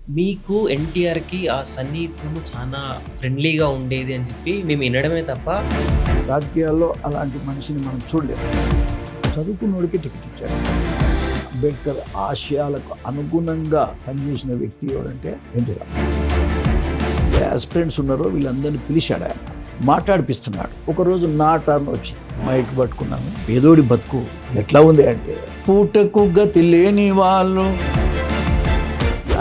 మీకు ఎన్టీఆర్‌కి ఆ సన్నిహిత్యము చానా ఫ్రెండ్లీగా ఉండేది అని చెప్పి మేము వినడమే తప్ప రాజకీయాల్లో అలాంటి మనిషిని మనం చూడలేము. చదువుకున్నోడికి టికెట్ ఇచ్చాడు. అంబేద్కర్ ఆశయాలకు అనుగుణంగా పనిచేసిన వ్యక్తి ఎవరంటే ఎన్టీ రామారావు. ఆస్పిరెంట్స్ ఉన్నారో వీళ్ళందరినీ పిలిచాడు ఆయన, మాట్లాడిపిస్తున్నాడు. ఒకరోజు నా టర్న్ వచ్చి మైక్ పట్టుకున్నాను. పేదోడి బతుకు ఎట్లా ఉంది అంటే, పూటకు గతి లేని వాళ్ళు,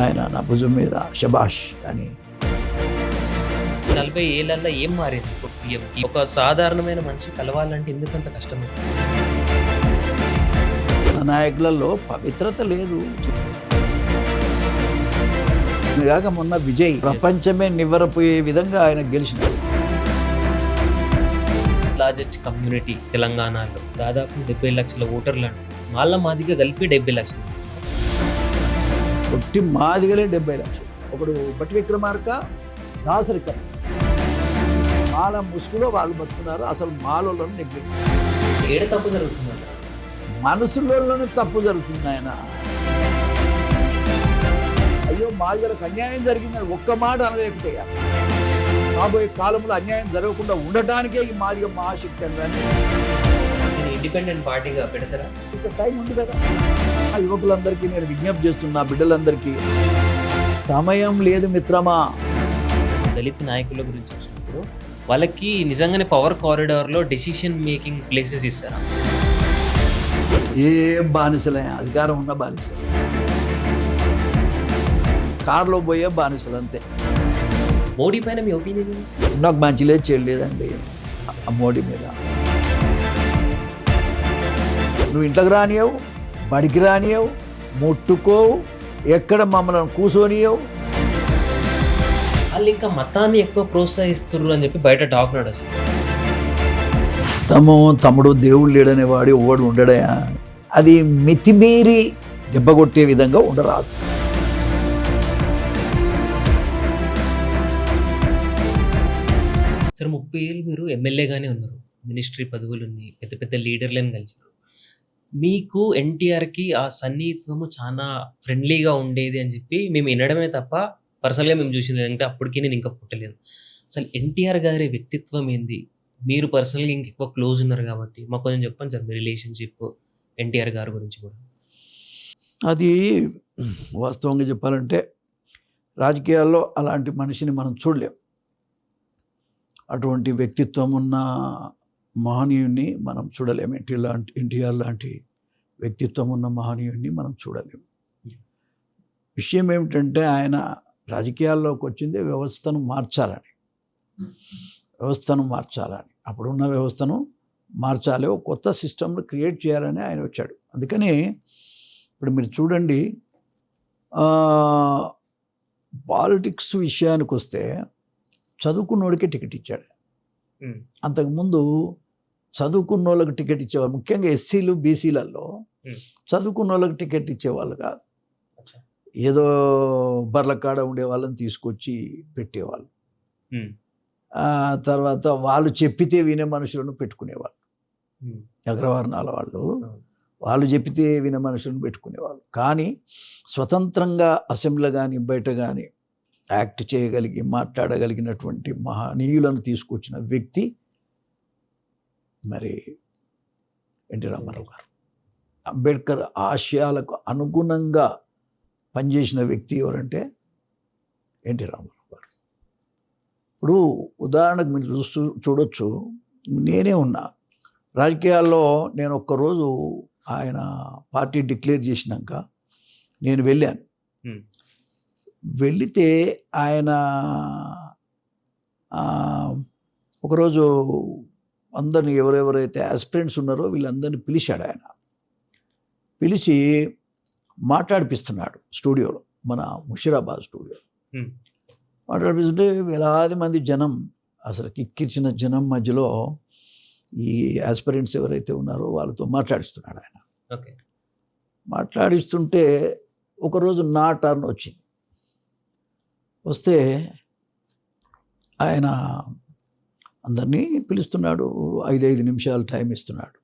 ఆయన నా భుజం మీద శబాష్ అని. 40 ఏళ్లలో ఏం మారింది ఒక సీఎంకి? ఒక సాధారణమైన మనిషి కలవాలంటే ఎందుకంత కష్టం? నా నాయకులలో పవిత్రత లేదు. కాక మొన్న విజయ్ ప్రపంచమే నివ్వరపోయే విధంగా ఆయన గెలిచినాడు. లార్జెస్ట్ కమ్యూనిటీ తెలంగాణలో దాదాపు 70 లక్షల ఓటర్లు అంటారు. వాళ్ళ మాదిగా కలిపి 70 లక్షలు. ఒట్టి మాదిగలే 70 లక్షలు. ఒకడు బట్టి విక్రమార్క, దాసరికం, మాల ముసుగులో వాళ్ళు బతుకున్నారు. అసలు మాలలో నెగ్లెక్ట్, ఏడ తప్పు జరుగుతుంది? మనసులోనే తప్పు జరుగుతుంది. ఆయన అయ్యో మాదిగలకు అన్యాయం జరిగిందని ఒక్క మాట అనలేకపోయా. రాబోయే కాలంలో అన్యాయం జరగకుండా ఉండటానికే ఈ మాదిగ మహాశక్తి అని ఇండిపెండెంట్ పార్టీగా పెడతారా? ఇంకా టైం ఉంది కదా. ఆ యువకులందరికీ నేను విజ్ఞప్తి చేస్తున్నా, బిడ్డలందరికీ సమయం లేదు మిత్రమా. దళిత నాయకుల గురించి వచ్చినప్పుడు వాళ్ళకి నిజంగానే పవర్ కారిడార్లో డెసిషన్ మేకింగ్ ప్లేసెస్ ఇస్తారా? ఏ బానిసలే, అధికారం ఉన్న బానిసలు, కారులో పోయే బానిసలు అంతే. మోడీ పైన మీ ఒపీనియన్ ఏంటి? నాకు మంచి లేదు చేయలేదండి ఆ మోడీ మీద. నువ్వు ఇంట్లోకి రానియవు, బడికి రానియవు, ముట్టుకోవు, ఎక్కడ మమ్మల్ని కూర్చోనియవు. వాళ్ళు ఇంకా మతాన్ని ఎక్కువ ప్రోత్సహిస్తున్నారు అని చెప్పి బయట టాక్ నడుస్తుంది. తమ్ముడు దేవుడు లేడనే వాడు ఓడు ఉండడయా. అది మితిమీరి దెబ్బగొట్టే విధంగా ఉండరాదు. సరే, 30 ఏళ్ళు మీరు ఎమ్మెల్యేగానే ఉన్నారు, మినిస్ట్రీ పదవులు ఉన్నాయి, పెద్ద పెద్ద లీడర్లను కలిసారు. మీకు ఎన్టీఆర్‌కి ఆ సన్నిహిత్వము చాలా ఫ్రెండ్లీగా ఉండేది అని చెప్పి మేము వినడమే తప్ప పర్సనల్‌గా మేము చూసింది ఏంటంటే అప్పటికి నేను ఇంకా పుట్టలేదు. అసలు ఎన్టీఆర్ గారి వ్యక్తిత్వం ఏంది? మీరు పర్సనల్‌గా ఇంకెక్కువ క్లోజ్ ఉన్నారు కాబట్టి మాకు కొంచెం చెప్పండి సార్, మీ రిలేషన్‌షిప్ ఎన్టీఆర్ గారి గురించి కూడా. అది వాస్తవంగా చెప్పాలంటే రాజకీయాల్లో అలాంటి మనిషిని మనం చూడలేం. అటువంటి వ్యక్తిత్వం ఉన్న మహనీయుణ్ణి మనం చూడలేము. ఎన్టీఆర్ లాంటి వ్యక్తిత్వం ఉన్న మహనీయుణ్ణి మనం చూడలేము. విషయం ఏమిటంటే, ఆయన రాజకీయాల్లోకి వచ్చిందే వ్యవస్థను మార్చాలని. అప్పుడున్న వ్యవస్థను మార్చాలి, ఒక కొత్త సిస్టమ్ను క్రియేట్ చేయాలని ఆయన వచ్చాడు. అందుకని ఇప్పుడు మీరు చూడండి, పాలిటిక్స్ విషయానికి వస్తే చదువుకున్నోడికే టికెట్ ఇచ్చాడు. అంతకుముందు చదువుకున్న వాళ్ళకి టికెట్ ఇచ్చేవాళ్ళు, ముఖ్యంగా ఎస్సీలు బీసీలలో చదువుకున్న వాళ్ళకి టికెట్ ఇచ్చేవాళ్ళు కాదు. ఏదో బర్ల కాడ ఉండే వాళ్ళని తీసుకొచ్చి పెట్టేవాళ్ళు. తర్వాత వాళ్ళు చెప్పితే వినే మనుషులను పెట్టుకునేవాళ్ళు. అగ్రవర్ణాల వాళ్ళు చెప్పితే వినే మనుషులను పెట్టుకునేవాళ్ళు. కానీ స్వతంత్రంగా అసెంబ్లీ కానీ బయట కానీ యాక్ట్ చేయగలిగి మాట్లాడగలిగినటువంటి మహనీయులను తీసుకొచ్చిన వ్యక్తి మరి ఎన్టీ రామారావు గారు. అంబేద్కర్ ఆశయాలకు అనుగుణంగా పనిచేసిన వ్యక్తి ఎవరంటే ఎన్టీ రామారావు గారు. ఇప్పుడు ఉదాహరణకు మీరు చూడొచ్చు, నేనే ఉన్నా రాజకీయాల్లో. నేను ఒక్కరోజు ఆయన పార్టీ డిక్లేర్ చేసినాక నేను వెళ్ళాను. వెళితే ఆయన ఒకరోజు అందరిని, ఎవరెవరైతే ఆస్పిరెంట్స్ ఉన్నారో వీళ్ళందరినీ పిలిచాడు ఆయన. పిలిచి మాట్లాడిపిస్తున్నాడు స్టూడియోలో, మన ముషిరాబాద్ స్టూడియోలో. మాట్లాడిపిస్తుంటే వేలాది మంది జనం, అసలు కిక్కిర్చిన జనం మధ్యలో ఈ ఆస్పిరెంట్స్ ఎవరైతే ఉన్నారో వాళ్ళతో మాట్లాడిస్తున్నాడు ఆయన. మాట్లాడిస్తుంటే ఒకరోజు నా టర్న్ వచ్చింది. వస్తే ఆయన అందరినీ పిలుస్తున్నాడు, 5 నిమిషాలు టైం ఇస్తున్నాడు.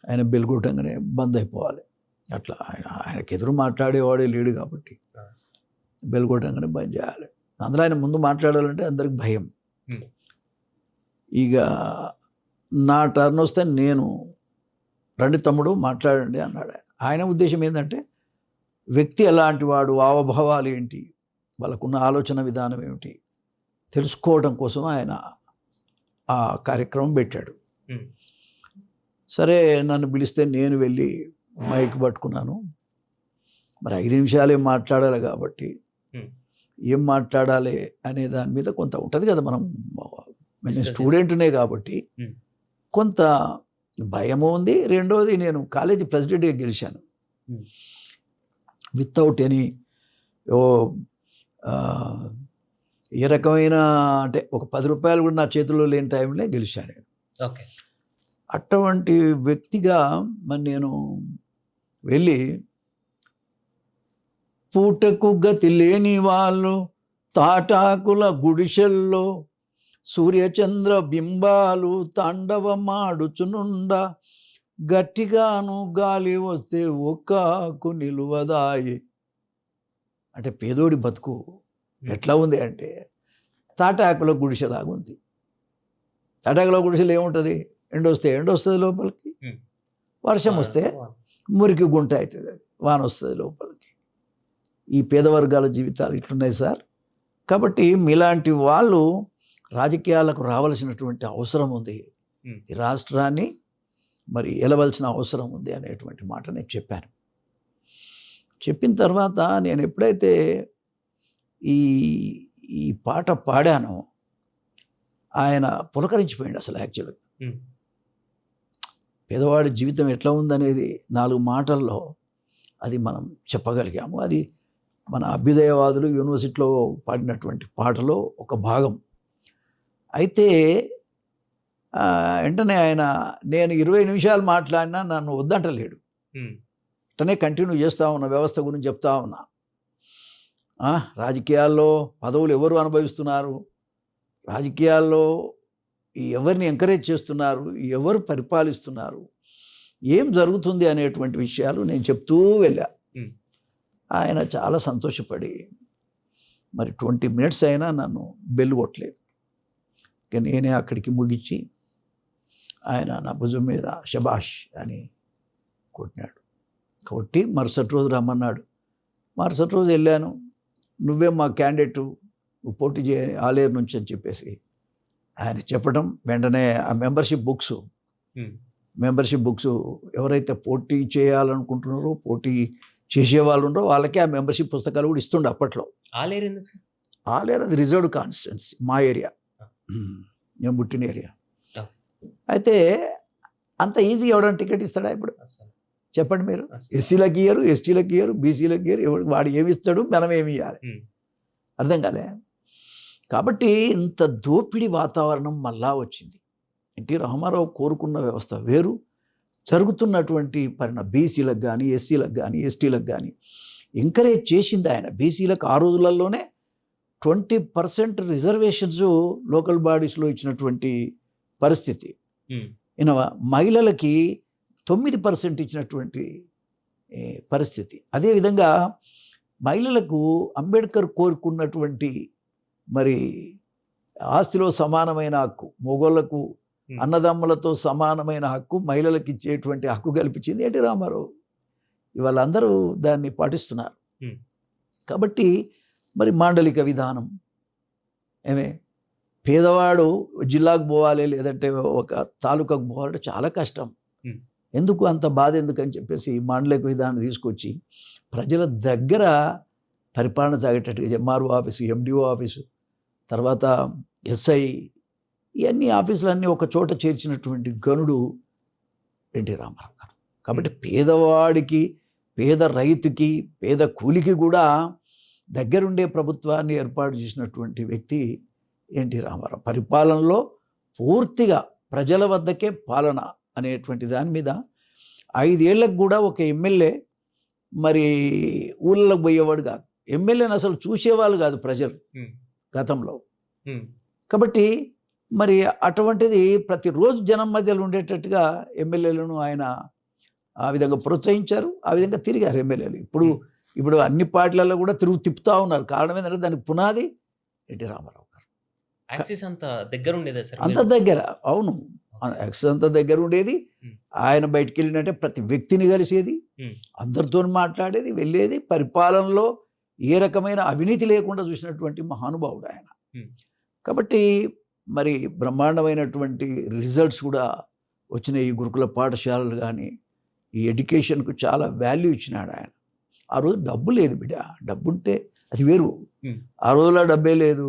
ఆయన బెల్ కొట్టంగానే బంద్ అయిపోవాలి. అట్లా ఆయనకు ఎదురు మాట్లాడేవాడే లేడు కాబట్టి బెల్ కొట్టంగానే బంద్ చేయాలి. అందులో ఆయన ముందు మాట్లాడాలంటే అందరికి భయం. Hmm. ఇక నా టర్న్ వస్తే నేను రండి తమ్ముడు మాట్లాడండి అన్నాడు. ఆయన ఉద్దేశం ఏంటంటే వ్యక్తి ఎలాంటి వాడు, హావభావాలు ఏంటి, వాళ్ళకున్న ఆలోచన విధానం ఏమిటి తెలుసుకోవడం కోసం ఆయన ఆ కార్యక్రమం పెట్టాడు. Hmm. సరే నన్ను పిలిస్తే నేను వెళ్ళి మైక్ పట్టుకున్నాను. మరి 5 నిమిషాలు ఏం మాట్లాడాలి కాబట్టి Hmm. ఏం మాట్లాడాలి అనే దాని మీద కొంత ఉంటుంది కదా. మనం Discuss స్టూడెంట్నే కాబట్టి Hmm. కొంత భయము ఉంది. రెండోది నేను కాలేజీ ప్రెసిడెంట్గా గెలిచాను Hmm. వితౌట్ ఎనీ ఏ రకమైన అంటే ఒక 10 రూపాయలు కూడా నా చేతిలో లేని టైంలో గెలిచాను నేను. ఓకే. అటువంటి వ్యక్తిగా మరి నేను వెళ్ళి పూటకు గతి లేని వాళ్ళు తాటాకుల గుడిసెల్లో సూర్యచంద్ర బింబాలు తాండవమాడుచునుండ గట్టిగాను గాలి వస్తే ఒక్కాకు నిలువదాయి. అంటే పేదోడి బతుకు ఎట్లా ఉంది అంటే తాటాకుల గుడిసెలాగా ఉంది. తాటాకుల గుడిసెలు ఏముంటుంది, ఎండొస్తే ఎండొస్తుంది లోపలికి, Hmm. వర్షం వస్తే మురికి గుంట అవుతుంది, అది వాన వస్తుంది లోపలికి. ఈ పేద వర్గాల జీవితాలు ఇట్లున్నాయి సార్. కాబట్టి మీలాంటి వాళ్ళు రాజకీయాలకు రావాల్సినటువంటి అవసరం ఉంది, Hmm. ఈ రాష్ట్రాన్ని మరి ఏలవలసిన అవసరం ఉంది అనేటువంటి మాట నేను చెప్పాను. చెప్పిన తర్వాత నేను ఎప్పుడైతే ఈ ఈ పాట పాడానో ఆయన పులకరించిపోయింది అసలు. యాక్చువల్గా Hmm. పేదవాడి జీవితం ఎట్లా ఉందనేది 4 మాటల్లో అది మనం చెప్పగలిగాము. అది మన అభ్యుదయవాదులు యూనివర్సిటీలో పాడినటువంటి పాటలో ఒక భాగం. అయితే వెంటనే ఆయన నేను 20 నిమిషాలు మాట్లాడినా నన్ను వద్దంటలేడు. Hmm. వెంటనే కంటిన్యూ చేస్తూ ఉన్నా, వ్యవస్థ గురించి చెప్తా ఉన్నా. రాజకీయాల్లో పదవులు ఎవరు అనుభవిస్తున్నారు, రాజకీయాల్లో ఎవరిని ఎంకరేజ్ చేస్తున్నారు, ఎవరు పరిపాలిస్తున్నారు, ఏం జరుగుతుంది అనేటువంటి విషయాలు నేను చెప్తూ వెళ్ళా. Hmm. ఆయన చాలా సంతోషపడి మరి 20 మినిట్స్ అయినా నన్ను బెల్ కొట్టలేదు. ఇక నేనే అక్కడికి ముగించి ఆయన నా భుజం మీద శబాష్ అని కొట్టినాడు. కొట్టి మరుసటి రోజు రమ్మన్నాడు. మరుసటి రోజు వెళ్ళాను. నువ్వే మా క్యాండిడేటు, నువ్వు పోటీ చేయాలి ఆలేరు నుంచి అని చెప్పేసి ఆయన చెప్పడం, వెంటనే ఆ మెంబర్షిప్ బుక్స్ ఎవరైతే పోటీ చేయాలనుకుంటున్నారో, పోటీ చేసేవాళ్ళు ఉన్నారో వాళ్ళకే ఆ మెంబర్షిప్ పుస్తకాలు కూడా ఇస్తుండే అప్పట్లో. ఆలేరు ఎందుకు సార్? ఆలేరు అది రిజర్వ్డ్ కాన్స్టిట్యున్సీ, మా ఏరియా, నేను పుట్టిన ఏరియా. అయితే అంత ఈజీ ఎవడన్నా టికెట్ ఇస్తాడా ఇప్పుడు చెప్పండి మీరు? ఎస్సీలకు ఇయ్యరు, ఎస్టీలకు ఇయ్యరు, బీసీలకు ఇయ్యరు. వాడు ఏమి ఇస్తాడు, మనం ఏమి ఇవ్వాలి, అర్థం కాలే. కాబట్టి ఇంత దోపిడీ వాతావరణం మళ్ళా వచ్చింది. ఎన్టీ రామారావు కోరుకున్న వ్యవస్థ వేరు, జరుగుతున్నటువంటి బీసీలకు కానీ, ఎస్సీలకు కానీ, ఎస్టీలకు కానీ ఎంకరేజ్ చేసింది ఆయన. బీసీలకు ఆ రోజులలోనే 20% రిజర్వేషన్స్ లోకల్ బాడీస్లో ఇచ్చినటువంటి పరిస్థితి. మహిళలకి 9% ఇచ్చినటువంటి పరిస్థితి. అదేవిధంగా మహిళలకు అంబేద్కర్ కోరుకున్నటువంటి మరి ఆస్తిలో సమానమైన హక్కు, మొగోళ్లకు అన్నదమ్ములతో సమానమైన హక్కు మహిళలకు ఇచ్చేటువంటి హక్కు కల్పించింది ఎన్టీ రామారావు. ఇవాళ అందరూ దాన్ని పాటిస్తున్నారు. కాబట్టి మరి మాండలిక విధానం పేదవాడు జిల్లాకు పోవాలి, లేదంటే ఒక తాలూకాకు పోవాలంటే చాలా కష్టం. ఎందుకు అంత బాధ ఎందుకని చెప్పేసి మాండలిక విధానం తీసుకొచ్చి ప్రజల దగ్గర పరిపాలన సాగేటట్టుగా ఎంఆర్ఓ ఆఫీసు, ఎండిఓ ఆఫీసు, తర్వాత ఎస్ఐ, ఇవన్నీ ఆఫీసులన్నీ ఒక చోట చేర్చినటువంటి గనుడు ఎన్టీ రామారావు గారు. కాబట్టి పేదవాడికి, పేద రైతుకి, పేద కూలికి కూడా దగ్గరుండే ప్రభుత్వాన్ని ఏర్పాటు చేసినటువంటి వ్యక్తి ఎన్టీ రామారావు. పరిపాలనలో పూర్తిగా ప్రజల వద్దకే పాలన అనేటువంటి దాని మీద 5 ఏళ్లకు కూడా ఒక ఎమ్మెల్యే మరి ఊళ్ళలోకి పోయేవాడు కాదు. ఎమ్మెల్యేని అసలు చూసేవాళ్ళు కాదు ప్రజలు గతంలో. కాబట్టి మరి అటువంటిది ప్రతిరోజు జనం మధ్యలో ఉండేటట్టుగా ఎమ్మెల్యేలను ఆయన ఆ విధంగా ప్రోత్సహించారు, ఆ విధంగా తిరిగారు ఎమ్మెల్యేలు. ఇప్పుడు ఇప్పుడు అన్ని పార్టీలలో కూడా తిప్పుతా ఉన్నారు. కారణం ఏంటంటే దానికి పునాది ఎన్టీ రామారావు గారు. యాక్సిస్ అంత దగ్గర ఉండేదా సార్ అంత దగ్గర, అవును, యాక్సెస్ అంత దగ్గర ఉండేది. ఆయన బయటికి వెళ్ళినట్టే ప్రతి వ్యక్తిని కలిసేది, అందరితో మాట్లాడేది, వెళ్ళేది. పరిపాలనలో ఏ రకమైన అవినీతి లేకుండా చూసినటువంటి మహానుభావుడు ఆయన. కాబట్టి మరి బ్రహ్మాండమైనటువంటి రిజల్ట్స్ కూడా వచ్చినాయి. ఈ గురుకుల పాఠశాలలు కానీ ఈ ఎడ్యుకేషన్కు చాలా వాల్యూ ఇచ్చినాడు ఆయన. ఆ రోజు డబ్బు లేదు బిడ్డ, డబ్బు ఉంటే అది వేరు. ఆ రోజులో డబ్బే లేదు,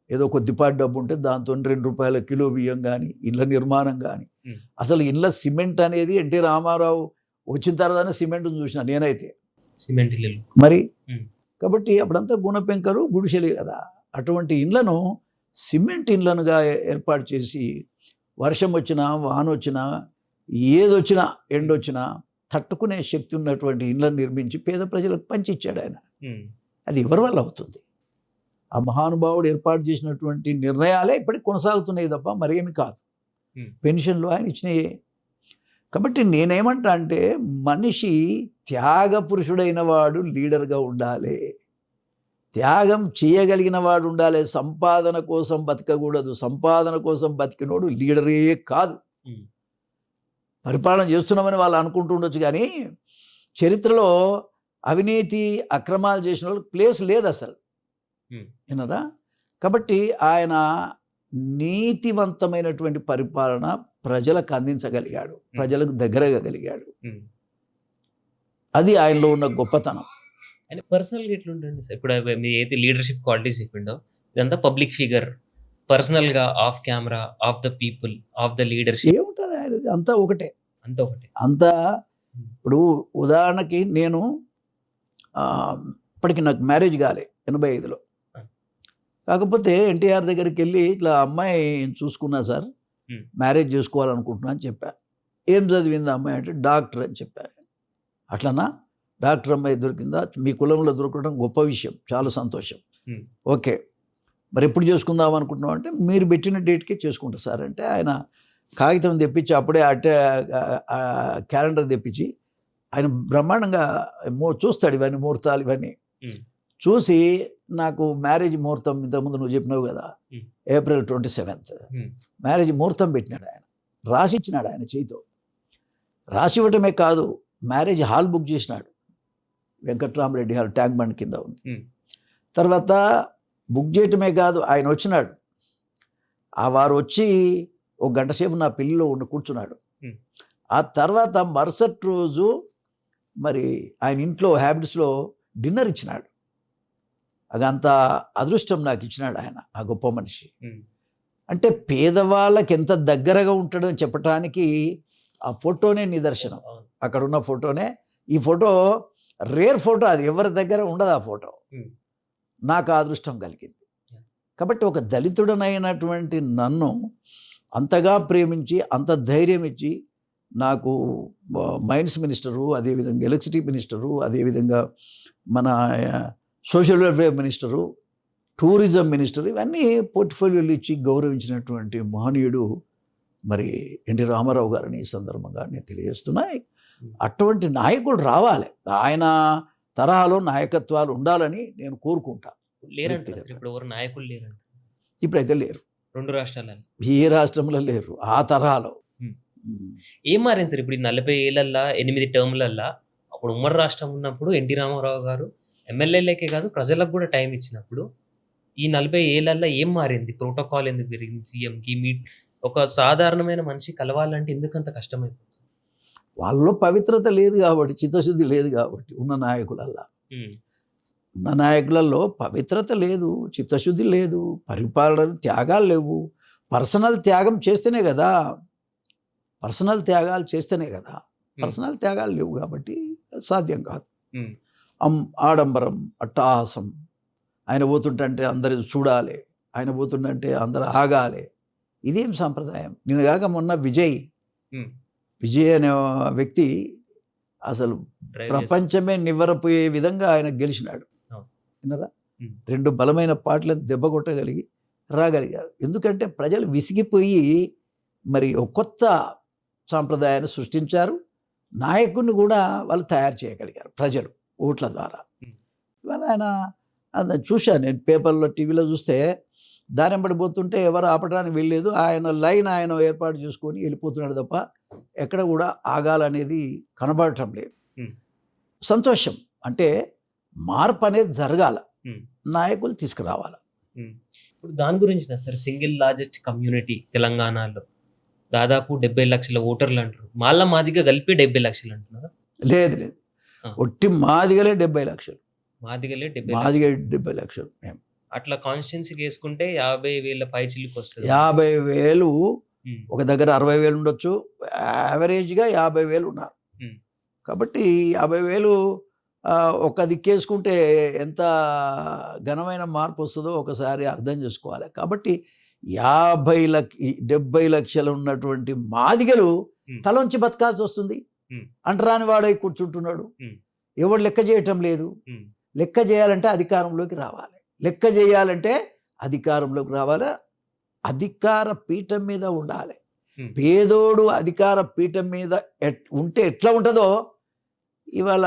ఏదో కొద్దిపాటి డబ్బు ఉంటే దాంతో 2 రూపాయల కిలో బియ్యం కానీ, ఇళ్ళ నిర్మాణం కానీ. అసలు ఇళ్ళ సిమెంట్ అనేది ఎన్టీ రామారావు వచ్చిన తర్వాతనే సిమెంట్ చూసిన నేనైతే, సిమెంట్ ఇల్లు మరి. కాబట్టి అప్పుడంతా గుణపెంకలు గుడిసెలే కదా. అటువంటి ఇండ్లను సిమెంట్ ఇండ్లనుగా ఏర్పాటు చేసి వర్షం వచ్చినా వాన వచ్చినా ఏదొచ్చినా ఎండొచ్చినా తట్టుకునే శక్తి ఉన్నటువంటి ఇండ్లను నిర్మించి పేద ప్రజలకు పంచిచ్చాడు ఆయన. అది ఎవరి వల్ల అవుతుంది? ఆ మహానుభావుడు ఏర్పాటు చేసినటువంటి నిర్ణయాలే ఇప్పటికి కొనసాగుతున్నాయి తప్ప మరేమి కాదు. పెన్షన్లు ఆయన ఇచ్చినాయే. కాబట్టి నేనేమంటా అంటే మనిషి త్యాగ పురుషుడైన వాడు లీడర్గా ఉండాలి, త్యాగం చేయగలిగిన వాడు ఉండాలి. సంపాదన కోసం బతకకూడదు. సంపాదన కోసం బతికినోడు లీడరే కాదు. పరిపాలన చేస్తున్నామని వాళ్ళు అనుకుంటుండొచ్చు, కానీ చరిత్రలో అవినీతి అక్రమాలు చేసిన వాళ్ళకి ప్లేస్ లేదు అసలు, వినరా? కాబట్టి ఆయన నీతివంతమైనటువంటి పరిపాలన ప్రజలకు అందించగలిగాడు, ప్రజలకు దగ్గరగలిగాడు. అది ఆయనలో ఉన్న గొప్పతనం. ఆయన పర్సనల్గా ఎట్లుంటుంది సార్? ఇప్పుడు మీ అయితే లీడర్షిప్ క్వాలిటీస్ చెప్పిండో ఇదంతా పబ్లిక్ ఫిగర్, పర్సనల్గా of camera, of the people, of the leadership ఏముంటుంది ఆయనది? అంతా ఒకటే, అంతా ఒకటే. అంతా ఇప్పుడు ఉదాహరణకి నేను ఇప్పటికి నాకు మ్యారేజ్ కాలే 85లో. కాకపోతే ఎన్టీఆర్ దగ్గరికి వెళ్ళి ఇట్లా అమ్మాయి చూసుకున్నా సార్, మ్యారేజ్ చేసుకోవాలనుకుంటున్నా అని చెప్పా. ఏం చదివింది అమ్మాయి అంటే డాక్టర్ అని చెప్పాను. అట్లనా? డాక్టర్ అమ్మాయి దొరికిందా? మీ కులంలో దొరకడం గొప్ప విషయం, చాలా సంతోషం. ఓకే, మరి ఎప్పుడు చేసుకుందాం అనుకుంటున్నాం అంటే మీరు పెట్టిన డేట్కే చేసుకుంటా సార్ అంటే ఆయన కాగితం తెప్పించి అప్పుడే క్యాలెండర్ తెప్పించి ఆయన బ్రహ్మాండంగా చూస్తాడు ఇవన్నీ ముహూర్తాలు ఇవన్నీ చూసి నాకు మ్యారేజ్ ముహూర్తం ఇంతకుముందు నువ్వు చెప్పినావు కదా, April 27th మ్యారేజ్ ముహూర్తం పెట్టినాడు ఆయన, రాసిచ్చినాడు ఆయన చేతితో. రాసి ఇవ్వటమే కాదు, మ్యారేజ్ హాల్ బుక్ చేసినాడు, వెంకట్రామరెడ్డి హాల్, ట్యాంక్ బండ్ కింద ఉంది. తర్వాత బుక్ చేయటమే కాదు, ఆయన వచ్చినాడు. ఆ వారు వచ్చి 1 గంట సేపు నా పెళ్ళిలో కూర్చున్నాడు. ఆ తర్వాత మరుసటి రోజు మరి ఆయన ఇంట్లో హ్యాబిట్స్లో డిన్నర్ ఇచ్చినాడు. అదంత అదృష్టం నాకు ఇచ్చినాడు ఆయన, ఆ గొప్ప మనిషి. అంటే పేదవాళ్ళకి ఎంత దగ్గరగా ఉంటాడని చెప్పటానికి ఆ ఫోటోనే నిదర్శనం. అక్కడ ఉన్న ఫోటోనే, ఈ ఫోటో రేర్ ఫోటో, అది ఎవరి దగ్గర ఉండదు ఆ ఫోటో. నాకు ఆ అదృష్టం కలిగింది. కాబట్టి ఒక దళితుడనైనటువంటి నన్ను అంతగా ప్రేమించి అంత ధైర్యం ఇచ్చి నాకు మైన్స్ మినిస్టరు, అదేవిధంగా ఎలక్ట్రిసిటీ మినిస్టరు, అదేవిధంగా మన social welfare minister, tourism minister, ఇవన్నీ పోర్ట్ఫోలియోలు ఇచ్చి గౌరవించినటువంటి మహనీయుడు మరి ఎన్టీ రామారావు గారిని ఈ సందర్భంగా నేను తెలియజేస్తున్నా. అటువంటి నాయకుడు రావాలి, ఆయన తరహాలో నాయకత్వాలు ఉండాలని నేను కోరుకుంటా. లేరంటే ఇప్పుడు ఎవరు నాయకులు లేరంట, ఇప్పుడైతే లేరు, 2 రాష్ట్రాలలో ఏ రాష్ట్రంలో లేరు ఆ తరహాలో. ఏం మారింది సార్? ఇప్పుడు 40 ఏళ్ళల్లో 8 టర్ములల్లో అప్పుడు ఉమ్మడి రాష్ట్రం ఉన్నప్పుడు ఎన్టీ రామారావు గారు ఎమ్మెల్యేలకే కాదు ప్రజలకు కూడా టైం ఇచ్చినప్పుడు ఈ 40 ఏళ్ళల్లో ఏం మారింది? ప్రోటోకాల్ ఎందుకు పెరిగింది? సీఎంకి ఒక సాధారణమైన మనిషి కలవాలంటే ఎందుకంత కష్టమైపోతుంది? వాళ్ళలో పవిత్రత లేదు కాబట్టి, చిత్తశుద్ధి లేదు కాబట్టి, ఉన్న నాయకులలో పవిత్రత లేదు, చిత్తశుద్ధి లేదు, పరిపాలన త్యాగాలు లేవు. పర్సనల్ త్యాగం చేస్తేనే కదా, పర్సనల్ త్యాగాలు లేవు కాబట్టి సాధ్యం కాదు. ఆడంబరం, అట్టహాసం, ఆయన పోతుంటే అందరూ చూడాలి, ఆయన పోతుంటే అందరూ ఆగాలి, ఇదేం సాంప్రదాయం? నేను కాక మొన్న విజయ్ అనే వ్యక్తి అసలు ప్రపంచమే నివ్వరపోయే విధంగా ఆయన గెలిచినాడు. విన్నారా? 2 బలమైన పార్టీలను దెబ్బ కొట్టగలిగి రాగలిగారు. ఎందుకంటే ప్రజలు విసిగిపోయి మరి ఒక కొత్త సాంప్రదాయాన్ని సృష్టించారు. నాయకుడిని కూడా వాళ్ళు తయారు చేయగలిగారు ప్రజలు ఓట్ల ద్వారా. ఇవాళ ఆయన చూశాను నేను పేపర్లో టీవీలో చూస్తే దారి వెంబడి పోతుంటే ఎవరు ఆపడానికి వెళ్ళలేదు, ఆయన లైన్ ఆయన ఏర్పాటు చేసుకొని వెళ్ళిపోతున్నాడు తప్ప ఎక్కడ కూడా ఆగాలనేది కనబడటం లేదు. సంతోషం. అంటే మార్పు అనేది జరగాల, నాయకులు తీసుకురావాలి. ఇప్పుడు దాని గురించి సార్, సింగిల్ లార్జెస్ట్ కమ్యూనిటీ తెలంగాణలో దాదాపు 70 లక్షల ఓటర్లు అంటారు, మాదిగా కలిపి 70 లక్షలు అంటున్నారు. లేదు లేదు, ఒట్టి మాదిగలే 70 లక్షలు, మాదిగలే 70 లక్షలు. మేము అట్లా కాన్స్టిట్యున్సీకి వేసుకుంటే 50,000 పైచిల్లుకి వస్తుంది. 50,000 ఒక దగ్గర 60,000 ఉండొచ్చు, యావరేజ్గా 50,000 ఉన్నారు. కాబట్టి 50,000 ఒక దిక్కేసుకుంటే ఎంత ఘనమైన మార్పు వస్తుందో ఒకసారి అర్థం చేసుకోవాలి. కాబట్టి 70 లక్షలు ఉన్నటువంటి మాదిగలు తలొంచి బతకాల్సి వస్తుంది. అంటరాని వాడై కూర్చుంటున్నాడు, ఎవడు లెక్క చేయటం లేదు. లెక్క చేయాలంటే అధికారంలోకి రావాలి, లెక్క చేయాలంటే అధికారంలోకి రావాలి, అధికార పీఠం మీద ఉండాలి. పేదోడు అధికార పీఠం మీద ఉంటే ఎట్లా ఉంటుందో ఇవాళ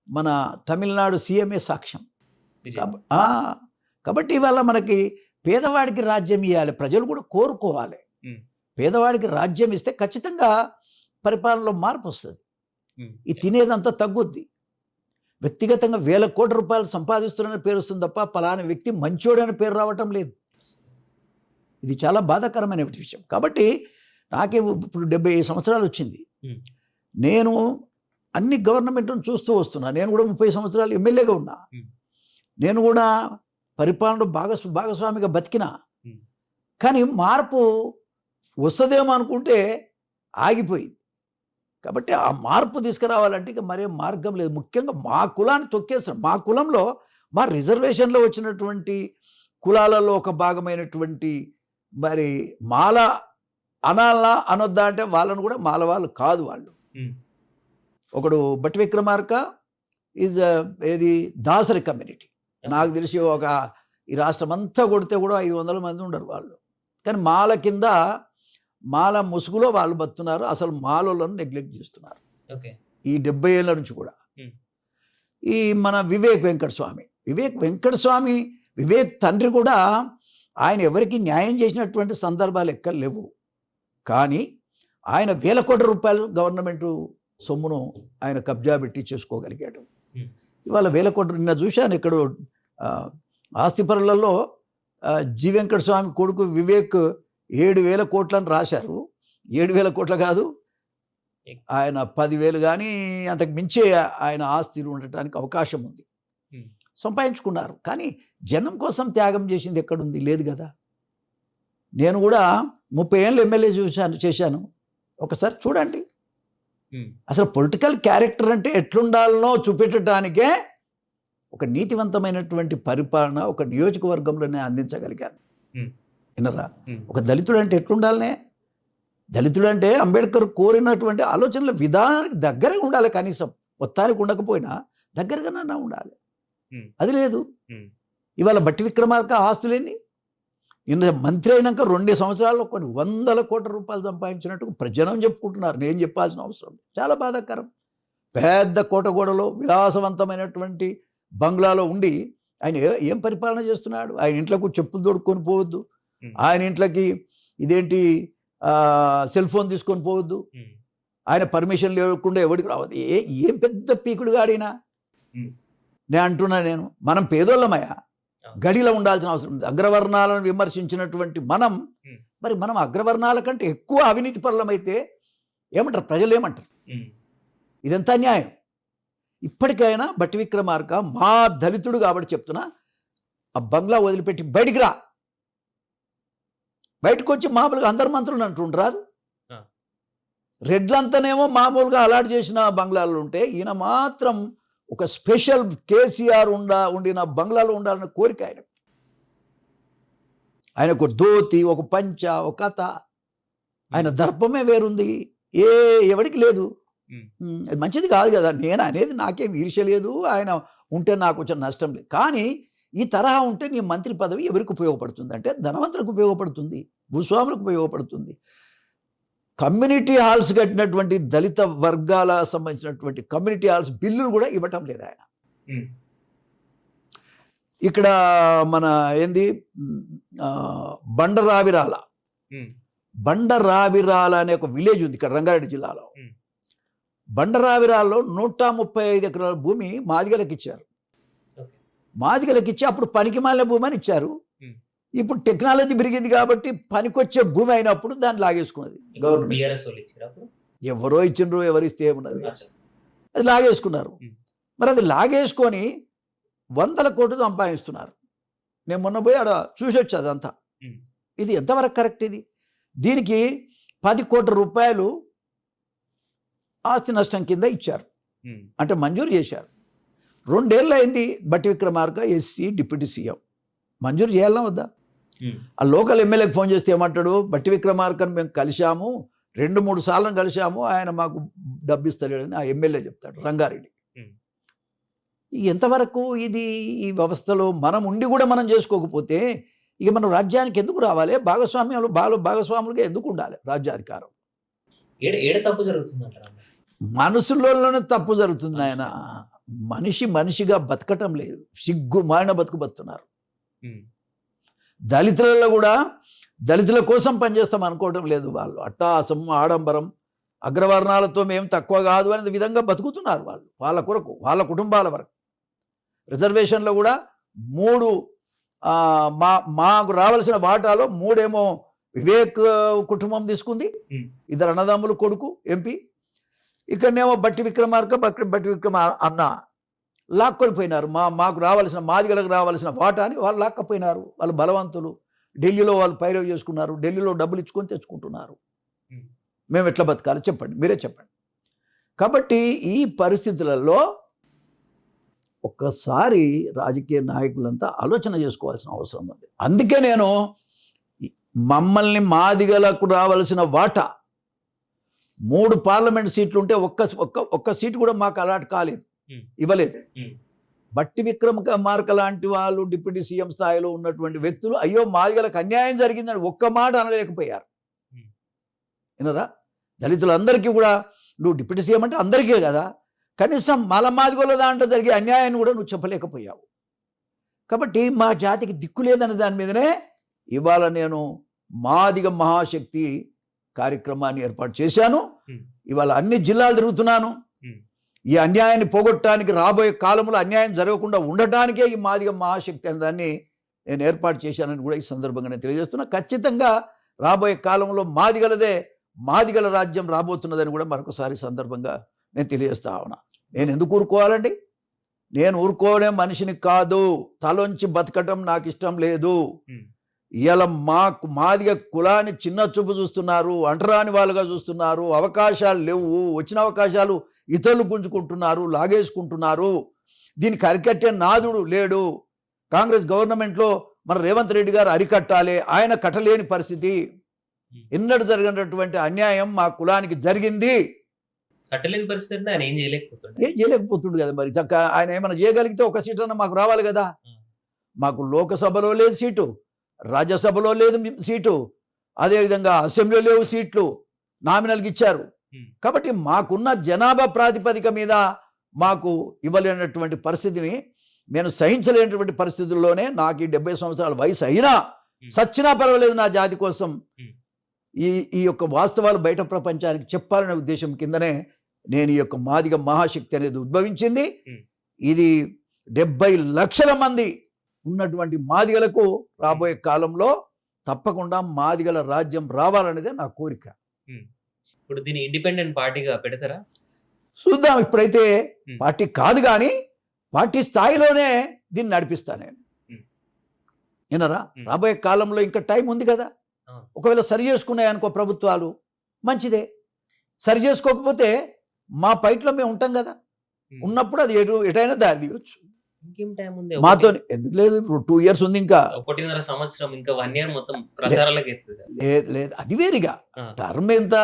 మన తమిళనాడు సీఎంఏ సాక్ష్యం. కాబట్టి ఇవాళ మనకి పేదవాడికి రాజ్యం ఇవ్వాలి, ప్రజలు కూడా కోరుకోవాలి. పేదవాడికి రాజ్యం ఇస్తే ఖచ్చితంగా పరిపాలనలో మార్పు వస్తుంది, ఈ తినేదంతా తగ్గుద్ది. వ్యక్తిగతంగా 1,000 కోట్ల రూపాయలు సంపాదిస్తున్నారని పేరు వస్తుంది తప్ప పలానా వ్యక్తి మంచోడని పేరు రావటం లేదు. ఇది చాలా బాధాకరమైన విషయం. కాబట్టి నాకే ఇప్పుడు 70 సంవత్సరాలు వచ్చింది, నేను అన్ని గవర్నమెంట్ను చూస్తూ వస్తున్నా. నేను కూడా 30 సంవత్సరాలు ఎమ్మెల్యేగా ఉన్నా, నేను కూడా పరిపాలనలో భాగస్వామిగా బతికినా. కానీ మార్పు వస్తుందేమో అనుకుంటే ఆగిపోయింది. కాబట్టి ఆ మార్పు తీసుకురావాలంటే ఇక మరే మార్గం లేదు. ముఖ్యంగా మా కులాన్ని తొక్కేస్తున్నాం. మా కులంలో మా రిజర్వేషన్లో వచ్చినటువంటి కులాలలో ఒక భాగమైనటువంటి మరి మాల అనాలా అనొద్దా అంటే వాళ్ళను కూడా మాల వాళ్ళు కాదు. వాళ్ళు ఒకడు బట్టి విక్రమార్క ఈజ్ ఏది దాసరి కమ్యూనిటీ. నాకు తెలిసి ఈ రాష్ట్రం అంతా కొడితే కూడా 500 మంది ఉండరు వాళ్ళు. కానీ మాల కింద మాల ముసుగులో వాళ్ళు బతున్నారు. అసలు మాలోలను నెగ్లెక్ట్ చేస్తున్నారు ఈ 70 ఏళ్ళ నుంచి కూడా. ఈ మన వివేక్ వెంకటస్వామి వివేక్ తండ్రి కూడా ఆయన ఎవరికి న్యాయం చేసినటువంటి సందర్భాలు ఎక్కడ లేవు. కానీ ఆయన 1,000 కోట్ల రూపాయలు గవర్నమెంటు సొమ్మును ఆయన కబ్జా పెట్టి చేసుకోగలిగాడు. ఇవాళ 1,000 కోట్లు నిన్న చూశాను ఇక్కడ ఆస్తిపరులలో జి వెంకటస్వామి కొడుకు వివేక్ 7,000 కోట్లని రాశారు. 7,000 కోట్లు కాదు, ఆయన 10,000 కానీ అంతకు మించే ఆయన ఆస్తిలు ఉండటానికి అవకాశం ఉంది. సంపాదించుకున్నారు. కానీ జనం కోసం త్యాగం చేసింది ఎక్కడుంది? లేదు కదా. నేను కూడా 30 ఏళ్ళు ఎమ్మెల్యే చేశాను. ఒకసారి చూడండి, అసలు పొలిటికల్ క్యారెక్టర్ అంటే ఎట్లుండాలనో చూపెట్టడానికే ఒక నీతివంతమైనటువంటి పరిపాలన ఒక నియోజకవర్గంలోనే అందించగలిగాను. విన్నరా? ఒక దళితుడు అంటే ఎట్లుండాలనే? దళితుడు అంటే అంబేద్కర్ కోరినటువంటి ఆలోచనల విధానానికి దగ్గరగా ఉండాలి. కనీసం మొత్తానికి ఉండకపోయినా దగ్గరగానే ఉండాలి. అది లేదు. ఇవాళ బట్టి విక్రమార్క ఆస్తులేని నిన్న మంత్రి అయినాక 2 సంవత్సరాల్లో కొన్ని 100 కోట్ల రూపాయలు సంపాదించినట్టు ప్రజనం చెప్పుకుంటున్నారు. నేను చెప్పాల్సిన అవసరం లేదు. చాలా బాధాకరం. పెద్ద కోటగోడలో విలాసవంతమైనటువంటి బంగ్లాలో ఉండి ఆయన ఏం పరిపాలన చేస్తున్నాడు? ఆయన ఇంట్లోకి చెప్పులు తోడుకొని పోవద్దు, ఆయన ఇంట్లోకి ఇదేంటి సెల్ ఫోన్ తీసుకొని పోవద్దు, ఆయన పర్మిషన్ లేకుండా ఎవరికి రావద్దు. ఏం పెద్ద పీకుడుగా ఆడినా నేను అంటున్నా. మనం పేదోళ్ళమయ్యా, గడిలో ఉండాల్సిన అవసరం ఉంది. అగ్రవర్ణాలను విమర్శించినటువంటి మనం అగ్రవర్ణాల కంటే ఎక్కువ అవినీతి పరులమైతే ఏమంటారు? ప్రజలు ఏమంటారు? ఇదంతా న్యాయం. ఇప్పటికైనా బట్టి విక్రమార్క మా దళితుడు కాబట్టి చెప్తున్నా, ఆ బంగ్లా వదిలిపెట్టి బయటికి రా. బయటకు వచ్చి మామూలుగా అందరు మంత్రులు అంటుండ్రాదు. రెడ్లంతానేమో మామూలుగా అలాట్ చేసిన బంగ్లాలు ఉంటే ఈయన మాత్రం ఒక స్పెషల్ కేసీఆర్ ఉండిన బంగ్లాలో ఉండాలన్న కోరిక ఆయనకు ధోతి, ఒక పంచ, ఒక కథ, ఆయన దర్పమే వేరుంది, ఎవరికి లేదు. అది మంచిది కాదు కదా. నేను అనేది నాకేం ఈర్ష్య లేదు, ఆయన ఉంటే నాకు కొంచెం నష్టం లేదు. కానీ ఈ తరహా ఉంటే నీ మంత్రి పదవి ఎవరికి ఉపయోగపడుతుంది అంటే ధనవంతులకు ఉపయోగపడుతుంది, భూస్వాములకు ఉపయోగపడుతుంది. కమ్యూనిటీ హాల్స్ కట్టినటువంటి దళిత వర్గాల సంబంధించినటువంటి కమ్యూనిటీ హాల్స్ బిల్లులు కూడా ఇవ్వటం లేదు ఆయన. ఇక్కడ మన ఏంది ఆ, బండరావిరాల ఉమ్, బండరావిరాల అనే ఒక విలేజ్ ఉంది ఇక్కడ రంగారెడ్డి జిల్లాలో. ఉమ్, బండరావిరాల్లో 135 ఎకరాల భూమి మాదిగలకు ఇచ్చారు. ఓకే. మాదిగలకు ఇచ్చి అప్పుడు పనికి మాలిన భూమి అని ఇచ్చారు. ఉమ్. ఇప్పుడు టెక్నాలజీ పెరిగింది కాబట్టి పనికొచ్చే భూమి అయినప్పుడు దాన్ని లాగేసుకున్నది గవర్నమెంట్. బీఆర్ఎస్ వాళ్ళు ఇచ్చారు అప్పుడు. ఎవరో ఇచ్చిండ్రు, ఎవరిస్తే ఏమున్నది, అచ్చా. అది లాగేసుకున్నారు. ఉమ్. మరి అది లాగేసుకొని 100 కోట్లు సంపాదిస్తున్నారు. నేను మొన్న పోయి ఆడ చూసి వచ్చా అదంతా. ఉమ్. ఇది ఎంతవరకు కరెక్ట్? ఇది దీనికి 10 కోట్ల రూపాయలు ఆస్తి నష్టం కింద ఇచ్చారు, ఉమ్. అంటే మంజూరు చేశారు. 2 ఏళ్ళు అయింది బట్టి విక్రమార్క ఎస్సీ డిప్యూటీ సీఎం. మంజూరు చేయాలన్నా వద్దా? ఉమ్. ఆ లోకల్ ఎమ్మెల్యేకి ఫోన్ చేస్తే ఏమంటాడు, బట్టి విక్రమార్కను మేము కలిశాము, 2-3 సార్లు కలిశాము, ఆయన మాకు డబ్బు ఇస్తలేడని ఆ ఎమ్మెల్యే చెప్తాడు, రంగారెడ్డి. ఉమ్. ఎంతవరకు ఇది ఈ వ్యవస్థలో మనం ఉండి కూడా మనం చేసుకోకపోతే ఇక మనం రాజ్యానికి ఎందుకు రావాలి? భాగస్వామ్యంలో భాగస్వాములుగా ఎందుకు ఉండాలి రాజ్యాధికారం? ఏడ తప్పు జరుగుతుందంటారా? మనసులోనే తప్పు జరుగుతుంది ఆయన. మనిషిగా బతకటం లేదు, సిగ్గు మారిన బతుకు బతున్నారు. ఉమ్. దళితులలో కూడా దళితుల కోసం పనిచేస్తాం అనుకోవడం లేదు వాళ్ళు. అట్టాసం, ఆడంబరం, అగ్రవర్ణాలతో మేము తక్కువ కాదు అనే విధంగా బతుకుతున్నారు వాళ్ళు, వాళ్ళ కొరకు, వాళ్ళ కుటుంబాల వరకు. రిజర్వేషన్లో కూడా 3 మాకు రావాల్సిన వాటాలో 3 ఏమో వివేక్ కుటుంబం తీసుకుంది, ఉమ్. 2 అన్నదమ్ములు కొడుకు ఎంపీ. ఇక్కడనేమో బట్టి విక్రమార్క అన్న లాక్కొని పోయినారు. మాకు రావాల్సిన, మాదిగలకు రావాల్సిన వాటాని వాళ్ళు లాక్కపోయినారు. వాళ్ళు బలవంతులు. ఢిల్లీలో వాళ్ళు పైరవి చేసుకున్నారు, ఢిల్లీలో డబ్బులు ఇచ్చుకొని తెచ్చుకుంటున్నారు. ఉమ్. మేము ఎట్లా బతకాలి చెప్పండి, మీరే చెప్పండి. కాబట్టి ఈ పరిస్థితులలో ఒక్కసారి రాజకీయ నాయకులంతా ఆలోచన చేసుకోవాల్సిన అవసరం ఉంది. అందుకే నేను మమ్మల్ని మాదిగలకు రావాల్సిన వాటా 3 పార్లమెంట్ సీట్లు ఉంటే ఒక్క సీటు కూడా మాకు అలాట్ కాలేదు, ఇవ్వలేదు. బట్టి విక్రమార్క లాంటి వాళ్ళు డిప్యూటీ సీఎం స్థాయిలో ఉన్నటువంటి వ్యక్తులు అయ్యో మాదిగలకు అన్యాయం జరిగిందని ఒక్క మాట అనలేకపోయారు. వినరా? దళితులందరికీ కూడా నువ్వు డిప్యూటీ సీఎం అంటే అందరికీ కదా, కనీసం మాదిగోళ్ళ దాంట్లో జరిగే అన్యాయాన్ని కూడా నువ్వు చెప్పలేకపోయావు. కాబట్టి మా జాతికి దిక్కు లేదనే దాని మీదనే ఇవాళ నేను మాదిగ మహాశక్తి కార్యక్రమాన్ని ఏర్పాటు చేశాను. ఇవాళ అన్ని జిల్లాలు తిరుగుతున్నాను. ఈ అన్యాయాన్ని పోగొట్టడానికి, రాబోయే కాలంలో అన్యాయం జరగకుండా ఉండటానికే ఈ మాదిగ మహాశక్తి అనే దాన్ని నేను ఏర్పాటు చేశానని కూడా ఈ సందర్భంగా నేను తెలియజేస్తున్నా. ఖచ్చితంగా రాబోయే కాలంలో మాదిగల రాజ్యం రాబోతున్నదని కూడా మరొకసారి సందర్భంగా నేను తెలియజేస్తా ఉన్నా. నేను ఎందుకు ఊరుకోవాలండి? నేను ఊరుకోనే మనిషిని కాదు. తలొంచి బతకటం నాకు ఇష్టం లేదు. ఇలా మాదిగ కులాన్ని చిన్న చూపు చూస్తున్నారు, అంటరాని వాళ్ళుగా చూస్తున్నారు. అవకాశాలు లేవు, వచ్చిన అవకాశాలు ఇతరులు గుంజుకుంటున్నారు, లాగేసుకుంటున్నారు. దీనికి అరికట్టే నాదుడు లేడు. కాంగ్రెస్ గవర్నమెంట్లో మన రేవంత్ రెడ్డి గారు అరికట్టాలి, ఆయన కట్టలేని పరిస్థితి. ఎన్నడూ జరిగినటువంటి అన్యాయం మా కులానికి జరిగింది. కట్టలేని పరిస్థితి ఆయన ఏం చేయలేకపోతుండు కదా. మరి ఆయన ఏమైనా చేయగలిగితే ఒక సీట్ అన్న మాకు రావాలి కదా. మాకు లోకసభలో లేదు సీటు, రాజ్యసభలో లేదు సీటు, అదేవిధంగా అసెంబ్లీలో లేవు సీట్లు, నామినల్కి ఇచ్చారు. కాబట్టి మాకున్న జనాభా ప్రాతిపదిక మీద మాకు ఇవ్వలేనటువంటి పరిస్థితిని, నేను సహించలేనటువంటి పరిస్థితుల్లోనే నాకు ఈ 70 సంవత్సరాల వయసు అయినా సచ్చినా పర్వాలేదు నా జాతి కోసం ఈ యొక్క వాస్తవాలు బయట ప్రపంచానికి చెప్పాలనే ఉద్దేశం కిందనే నేను ఈ యొక్క మాదిగ మహాశక్తి అనేది ఉద్భవించింది. ఇది 70 లక్షల మంది ఉన్నటువంటి మాదిగలకు రాబోయే కాలంలో తప్పకుండా మాదిగల రాజ్యం రావాలనేదే నా కోరిక. ఇప్పుడు దీన్ని ఇండిపెండెంట్ పార్టీగా పెడతారా? చూద్దాం. ఇప్పుడైతే పార్టీ కాదు కానీ పార్టీ స్థాయిలోనే దీన్ని నడిపిస్తా నేను. వినరా? రాబోయే కాలంలో ఇంకా టైం ఉంది కదా. ఒకవేళ సరి చేసుకున్నాయనుకో ప్రభుత్వాలు మంచిదే, సరి చేసుకోకపోతే మా పైట్లో మేము ఉంటాం కదా. ఉన్నప్పుడు అది ఎటైనా దారి తీయవచ్చు. ఇంకేం టైం ఉంది? మాతో ఎందుకు లేదు, 2 years ఉంది, ఇంకా 1.5 సంవత్సరం, ఇంకా 1 year మొత్తం ప్రచారాలకు లేదు. అది వేరుగా టర్మ్ ఎంత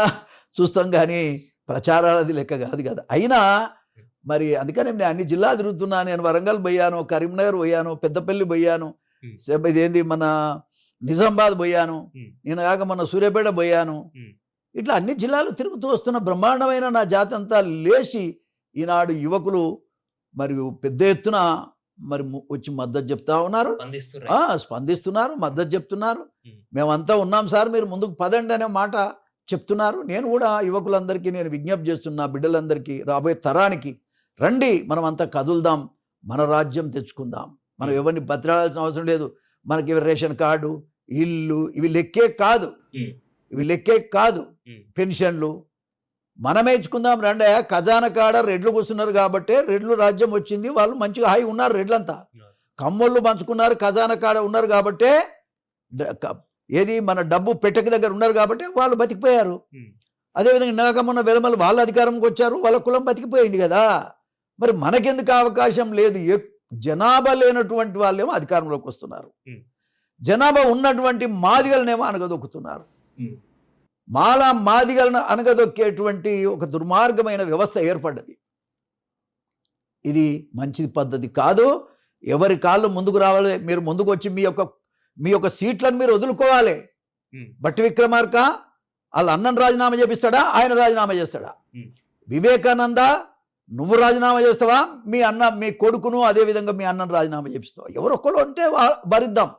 చూస్తాం కానీ ప్రచారాలది లెక్క కాదు కదా. అయినా మరి అందుకని నేను అన్ని జిల్లాలు తిరుగుతున్నా. నేను వరంగల్ పోయాను, కరీంనగర్ పోయాను, పెద్దపల్లి పోయాను, ఇదేంది మన నిజామాబాద్ పోయాను, నేను కాక మన సూర్యాపేట పోయాను. ఇట్లా అన్ని జిల్లాలు తిరుగుతూ వస్తున్న బ్రహ్మాండమైన నా జాతి అంతా లేచి ఈనాడు యువకులు మరియు పెద్ద ఎత్తున మరి వచ్చి మద్దతు చెప్తా ఉన్నారు, స్పందిస్తున్నారు. స్పందిస్తున్నారు, మద్దతు చెప్తున్నారు. ఉమ్. మేమంతా ఉన్నాం సార్, మీరు ముందుకు పదండి అనే మాట చెప్తున్నారు. నేను కూడా యువకులందరికీ నేను విజ్ఞప్తి చేస్తున్నా, బిడ్డలందరికీ, రాబోయే తరానికి, రండి మనం అంతా కదులుదాం, మన రాజ్యం తెచ్చుకుందాం. మనం ఎవరిని బతిలాడాల్సిన అవసరం లేదు. మనకి రేషన్ కార్డు, ఇల్లు, ఇవి లెక్కే కాదు, ఇవి లెక్కే కాదు. పెన్షన్లు మనమే ఇచ్చుకుందాం రండి. ఖజానా కాడ రెడ్లు కూర్చున్నారు కాబట్టి రెడ్లు రాజ్యం వచ్చింది, వాళ్ళు మంచిగా హాయి ఉన్నారు. రెడ్లంతా కమ్మోళ్ళు పంచుకున్నారు, ఖజానా కాడ ఉన్నారు కాబట్టి, ఏది మన డబ్బు పెట్టక దగ్గర ఉన్నారు కాబట్టి వాళ్ళు బతికిపోయారు. అదేవిధంగా నాగమ్మన్న వెలమలు వాళ్ళ అధికారంకి వచ్చారు, వాళ్ళ కులం బతికిపోయింది కదా. మరి మనకెందుకు అవకాశం లేదు? జనాభా లేనటువంటి వాళ్ళేమో అధికారంలోకి వస్తున్నారు, జనాభా ఉన్నటువంటి మాదిగలనేమో అనగదొక్కుతున్నారు. మాదిగలను అనగదొక్కేటువంటి ఒక దుర్మార్గమైన వ్యవస్థ ఏర్పడ్డది. ఇది మంచి పద్ధతి కాదు. ఎవరి కాళ్ళు ముందుకు రావాలి. మీరు ముందుకు వచ్చి మీ యొక్క సీట్లను మీరు వదులుకోవాలి. బట్టి విక్రమార్క వాళ్ళ అన్నను రాజీనామా చేపిస్తాడా, ఆయన రాజీనామా చేస్తాడా? వివేకానంద నువ్వు రాజీనామా చేస్తావా, మీ కొడుకును అదేవిధంగా మీ అన్నను రాజీనామా చేపిస్తావా? ఎవరు ఒకరు ఉంటే భరిద్దాం,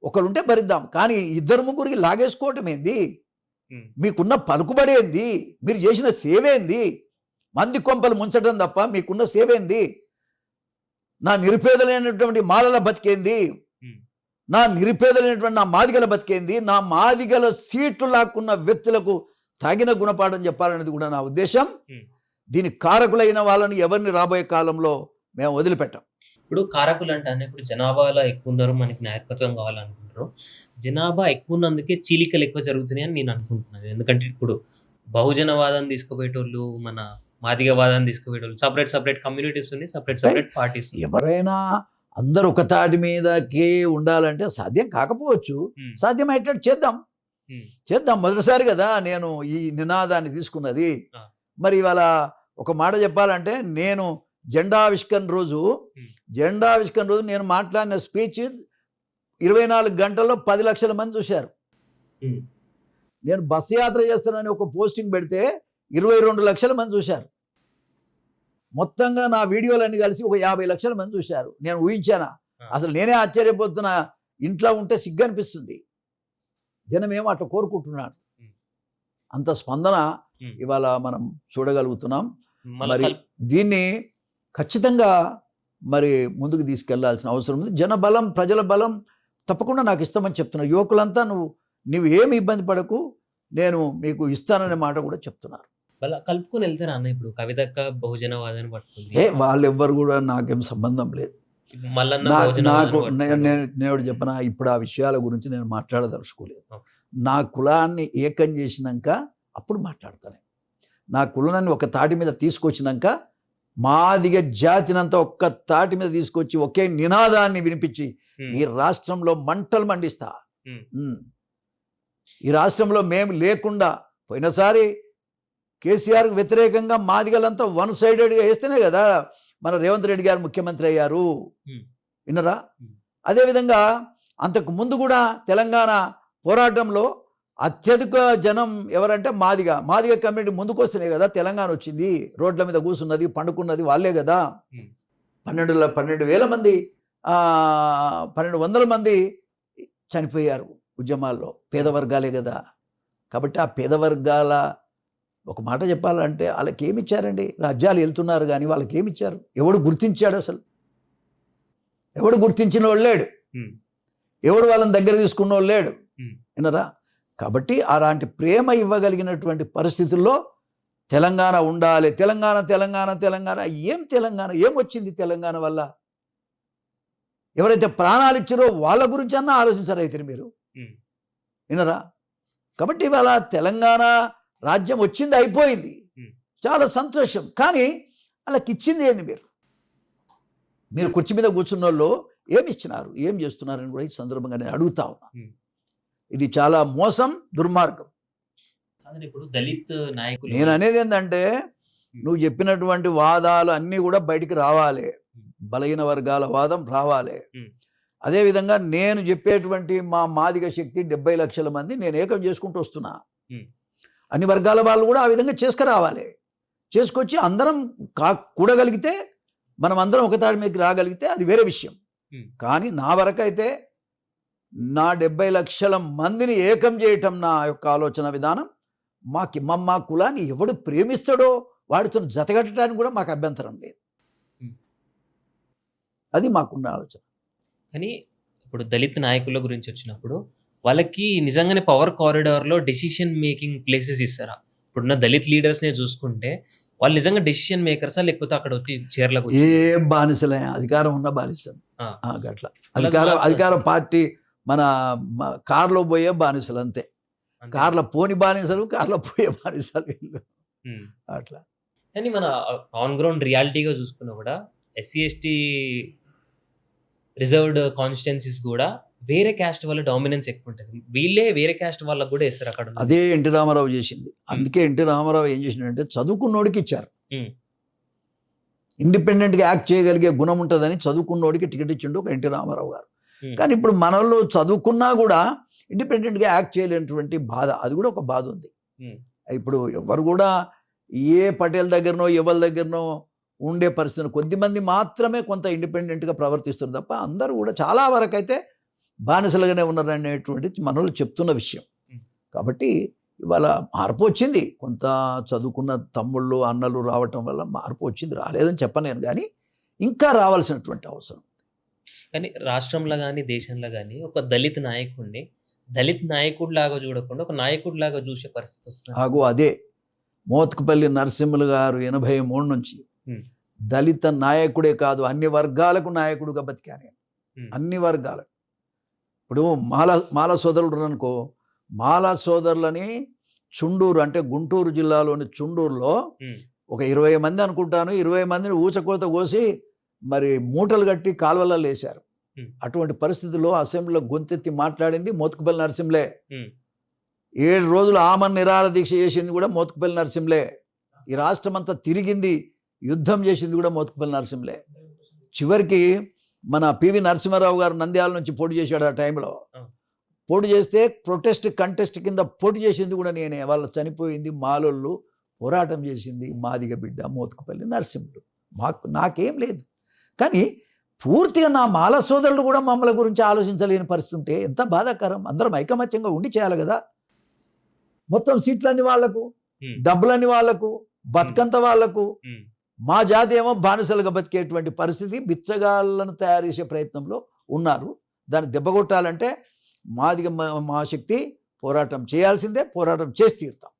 ఒకరుంటే భరిద్దాం. కానీ ఇద్దరు ముగ్గురికి లాగేసుకోవటం ఏంది? మీకున్న పలుకుబడి ఏంది? మీరు చేసిన సేవ ఏంది? మంది కొంపలు ముంచడం తప్ప మీకున్న సేవ ఏంది? నా నిరుపేదలైనటువంటి మాలల బతికేంది? నా నిరుపేదలైనటువంటి నా మాదిగల బతికేంది? నా మాదిగల సీట్లు లాక్కున్న వ్యక్తులకు తగిన గుణపాఠం చెప్పాలనేది కూడా నా ఉద్దేశం. దీనికి కారకులైన వాళ్ళని ఎవరిని రాబోయే కాలంలో మేము వదిలిపెట్టాం. ఇప్పుడు కారకులు అంటానే ఇప్పుడు జనాభాలో ఎక్కువ ఉన్నారు, మనకి నాయకత్వం కావాలనుకుంటారు. జనాభా ఎక్కువ ఉన్నందుకే చీలికలు ఎక్కువ జరుగుతున్నాయి అని నేను అనుకుంటున్నాను. ఎందుకంటే ఇప్పుడు బహుజనవాదాన్ని తీసుకుపోయేటోళ్ళు, మన మాదిగవాదాన్ని తీసుకుపోయేటోళ్ళు, సపరేట్ కమ్యూనిటీస్ ఉన్నాయి, సపరేట్ పార్టీస్. ఎవరైనా అందరు ఒక తాటి మీదకే ఉండాలంటే సాధ్యం కాకపోవచ్చు. సాధ్యమయ్యేటట్టు చేద్దాం. మొదటిసారి కదా నేను ఈ నినాదాన్ని తీసుకున్నది. మరి ఇవాళ ఒక మాట చెప్పాలంటే, నేను జెండావిష్కరణ రోజు నేను మాట్లాడిన స్పీచ్ 24 గంటల్లో 10 లక్షల మంది చూశారు. నేను బస్సు యాత్ర చేస్తానని ఒక పోస్టింగ్ పెడితే 22 లక్షల మంది చూశారు. మొత్తంగా నా వీడియోలన్నీ కలిసి ఒక 50 లక్షల మంది చూశారు. నేను ఊహించానా? అసలు నేనే ఆశ్చర్యపోతున్నా. ఇంట్లో ఉంటే సిగ్గు అనిపిస్తుంది. జనమేమో అట్లా కోరుకుంటున్నాడు. అంత స్పందన ఇవాళ మనం చూడగలుగుతున్నాం. మరి దీన్ని ఖచ్చితంగా మరి ముందుకు తీసుకెళ్లాల్సిన అవసరం ఉంది. జనబలం, ప్రజల బలం తప్పకుండా నాకు ఇస్తామని చెప్తున్నారు. యువకులంతా నువ్వు ఏమి ఇబ్బంది పడకు, నేను మీకు ఇస్తాననే మాట కూడా చెప్తున్నారు. కలుపుకొని వెళ్తారా అన్న? ఇప్పుడు కవితక్క బహుజనవాదాన్ని పట్టుకుంది, వాళ్ళెవ్వరు కూడా నాకేం సంబంధం లేదు. నాకు నేను చెప్పిన ఇప్పుడు ఆ విషయాల గురించి నేను మాట్లాడదలుచుకోలేదు. నా కులాన్ని ఏకం చేసినాక అప్పుడు మాట్లాడతాను. నా కులాన్ని ఒక తాటి మీద తీసుకొచ్చినాక, మాదిగ జాతినంతా ఒక్క తాటి మీద తీసుకొచ్చి ఒకే నినాదాన్ని వినిపించి ఈ రాష్ట్రంలో మంటలు మండిస్తా. ఈ రాష్ట్రంలో మేము లేకుండా, పోయినసారి కేసీఆర్కు వ్యతిరేకంగా మాదిగలంతా వన్ సైడెడ్గా వేస్తేనే కదా మన రేవంత్ రెడ్డి గారు ముఖ్యమంత్రి అయ్యారు. విన్నరా? అదేవిధంగా అంతకు ముందు కూడా తెలంగాణ పోరాటంలో అత్యధిక జనం ఎవరంటే మాదిగ కమ్యూనిటీ ముందుకు వస్తేనే కదా తెలంగాణ వచ్చింది. రోడ్ల మీద కూర్చున్నది, పండుకున్నది వాళ్ళే కదా. 12,000 మంది 1,200 మంది చనిపోయారు ఉద్యమాల్లో, పేద వర్గాలే కదా. కాబట్టి ఆ పేద వర్గాల ఒక మాట చెప్పాలంటే వాళ్ళకి ఏమి ఇచ్చారండి? రాజ్యాలు వెళ్తున్నారు కానీ వాళ్ళకి ఏమి ఇచ్చారు? ఎవడు గుర్తించాడు? అసలు ఎవడు గుర్తించిన వాళ్ళు లేడు, ఎవడు వాళ్ళని దగ్గర తీసుకున్న వాళ్ళు లేడు. వినరా? కాబట్టి అలాంటి ప్రేమ ఇవ్వగలిగినటువంటి పరిస్థితుల్లో తెలంగాణ ఉండాలి. తెలంగాణ ఏం తెలంగాణ ఏం వచ్చింది తెలంగాణ వల్ల? ఎవరైతే ప్రాణాలు ఇచ్చారో వాళ్ళ గురించి అన్నా ఆలోచించారు అయితే మీరు. వినరా? కాబట్టి ఇవాళ తెలంగాణ రాజ్యం వచ్చింది, అయిపోయింది, చాలా సంతోషం. కానీ వాళ్ళకి ఇచ్చింది ఏంది? మీరు కుర్చీ మీద కూర్చున్న వాళ్ళు ఏమి ఇచ్చినారు, ఏం చేస్తున్నారని కూడా ఈ సందర్భంగా నేను అడుగుతా ఉన్నా. ఇది చాలా మోసం, దుర్మార్గం. ఇప్పుడు దళిత్ నాయకులు, నేను అనేది ఏంటంటే, నువ్వు చెప్పినటువంటి వాదాలు అన్నీ కూడా బయటికి రావాలి, బలహీన వర్గాల వాదం రావాలి. అదేవిధంగా నేను చెప్పేటువంటి మా మాదిగ శక్తి 70 లక్షల మంది నేను ఏకం చేసుకుంటూ వస్తున్నా. అన్ని వర్గాల వాళ్ళు కూడా ఆ విధంగా చేసుకురావాలి. చేసుకొచ్చి అందరం కూడగలిగితే మనం అందరం ఒక తాడి మీదకి రాగలిగితే అది వేరే విషయం. కానీ నా వరకైతే నా 70 లక్షల మందిని ఏకం చేయటం నా యొక్క ఆలోచన విధానం. మా కులాన్ని ఎవడు ప్రేమిస్తాడో వాడితో జతగట్టడానికి కూడా మాకు అభ్యంతరం లేదు. అది మాకున్న ఆలోచన. కానీ ఇప్పుడు దళిత్ నాయకుల గురించి వచ్చినప్పుడు వాళ్ళకి నిజంగానే పవర్ కారిడార్లో డెసిషన్ మేకింగ్ ప్లేసెస్ ఇస్తారా? ఇప్పుడున్న దళిత్ లీడర్స్నే చూసుకుంటే వాళ్ళు నిజంగా డెసిషన్ మేకర్సా, లేకపోతే అక్కడ వచ్చి చీరలకు ఏ బానిసలే, అధికారం ఉన్న బానిసలు అట్లా అధికార పార్టీ మన కార్లో పోయే బానిసలు అంతే. కార్లో పోని బానిసలు, కార్లో పోయే బానిసలు వీళ్ళు అట్లా. కానీ మన ఆన్ గ్రౌండ్ రియాలిటీగా చూసుకున్నా కూడా ఎస్సీ ఎస్టీ రిజర్వ్డ్ కాన్స్టిట్యున్సీస్ కూడా వేరే క్యాస్ట్ వాళ్ళ డామినెన్స్ ఎక్కువ ఉంటుంది. వీళ్ళే వేరే క్యాస్ట్ వాళ్ళకు కూడా వేస్తారు అక్కడ. అదే ఎన్టీ రామారావు చేసింది. అందుకే ఎన్టీ రామారావు ఏం చేసిందంటే చదువుకున్నోడికి ఇచ్చారు. ఇండిపెండెంట్గా యాక్ట్ చేయగలిగే గుణం ఉంటుందని చదువుకున్నోడికి టికెట్ ఇచ్చిండు ఒక ఎన్టీ రామారావు గారు. కానీ ఇప్పుడు మనలో చదువుకున్నా కూడా ఇండిపెండెంట్గా యాక్ట్ చేయలేనటువంటి బాధ, అది కూడా ఒక బాధ ఉంది. ఇప్పుడు ఎవరు కూడా ఏ పటేల్ దగ్గరనో ఎవరి దగ్గరనో ఉండే పరిస్థితులు, కొద్దిమంది మాత్రమే కొంత ఇండిపెండెంట్గా ప్రవర్తిస్తారు తప్ప అందరూ కూడా చాలా వరకు అయితే బానిసలుగానే ఉన్నారనేటువంటిది మనలో చెప్తున్న విషయం. కాబట్టి ఇవాళ మార్పు వచ్చింది. కొంత చదువుకున్న తమ్ముళ్ళు అన్నలు రావటం వల్ల మార్పు వచ్చింది, రాలేదని చెప్పలేను, కానీ ఇంకా రావాల్సినటువంటి అవసరం. కానీ రాష్ట్రంలో కానీ దేశంలో కానీ ఒక దళిత్ నాయకుడిని దళిత్ నాయకుడు లాగా చూడకుండా ఒక నాయకుడు లాగా చూసే పరిస్థితి వస్తుంది. అదే మోత్కుపల్లి నరసింహులు గారు 83 నుంచి దళిత నాయకుడే కాదు అన్ని వర్గాలకు నాయకుడుగా బతికాను. అన్ని వర్గాలకు. ఇప్పుడు మాల సోదరుడు అనుకో, మాల సోదరులని చుండూరు అంటే గుంటూరు జిల్లాలోని చుండూరులో ఒక 20 మంది అనుకుంటాను, 20 మందిని ఊచకోత కోసి మరి మూటలు కట్టి కాలువలలో వేశారు. అటువంటి పరిస్థితుల్లో అసెంబ్లీలో గొంతెత్తి మాట్లాడింది మోత్కుపల్లి నరసింహులే. 7 రోజులు ఆమరణ నిరాహార దీక్ష చేసింది కూడా మోత్కుపల్లి నరసింహులే. ఈ రాష్ట్రం అంతా తిరిగింది, యుద్ధం చేసింది కూడా మోత్కుపల్లి నరసింహులే. చివరికి మన పివి నరసింహారావు గారు నంద్యాల నుంచి పోటీ చేశాడు. ఆ టైంలో పోటీ చేస్తే ప్రొటెస్ట్ కంటెస్ట్ కింద పోటీ చేసింది కూడా నేనే. వాళ్ళు చనిపోయింది మాలోళ్ళు, పోరాటం చేసింది మాదిగ బిడ్డ మోత్కుపల్లి నరసింహుడు. నాకేం లేదు, కానీ పూర్తిగా నా మాల సోదరులు కూడా మమ్మల్ని గురించి ఆలోచించలేని పరిస్థితి ఉంటే ఎంత బాధాకరం. అందరం ఐకమత్యంగా ఉండి చేయాలి కదా. మొత్తం సీట్లన్నీ వాళ్లకు, డబ్బులన్నీ వాళ్లకు, బతుకంత వాళ్లకు. మా జాతి ఏమో బానిసలుగా బతికేటువంటి పరిస్థితి, బిచ్చగాళ్ళను తయారు చేసే ప్రయత్నంలో ఉన్నారు. దాన్ని దెబ్బగొట్టాలంటే మాదిగా మా శక్తి పోరాటం చేయాల్సిందే, పోరాటం చేసి తీరుతాం.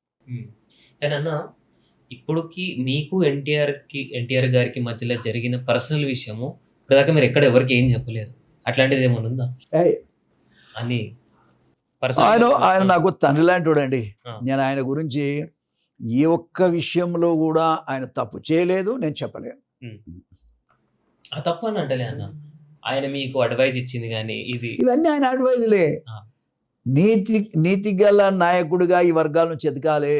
కానీ అన్న, ఇప్పుడుకి మీకు ఎన్టీఆర్ గారికి మధ్యలో జరిగిన పర్సనల్ విషయము ఇప్పటిదాకా మీరు ఎక్కడ ఎవరికి ఏం చెప్పలేదు, అట్లాంటిది ఏమైనా ఉందా అని? ఆయన నాకు తండ్రి లాంటి వాడండి. నేను ఆయన గురించి ఏ ఒక్క విషయంలో కూడా ఆయన తప్పు చేయలేదు, నేను చెప్పలేను. ఆ తప్పు అని అంటలే అన్న, ఆయన మీకు అడ్వైజ్ ఇచ్చింది కానీ ఇవన్నీ ఆయన అడ్వైజులే. నీతి గల నాయకుడిగా ఈ వర్గాల నుంచి ఎదగాలి,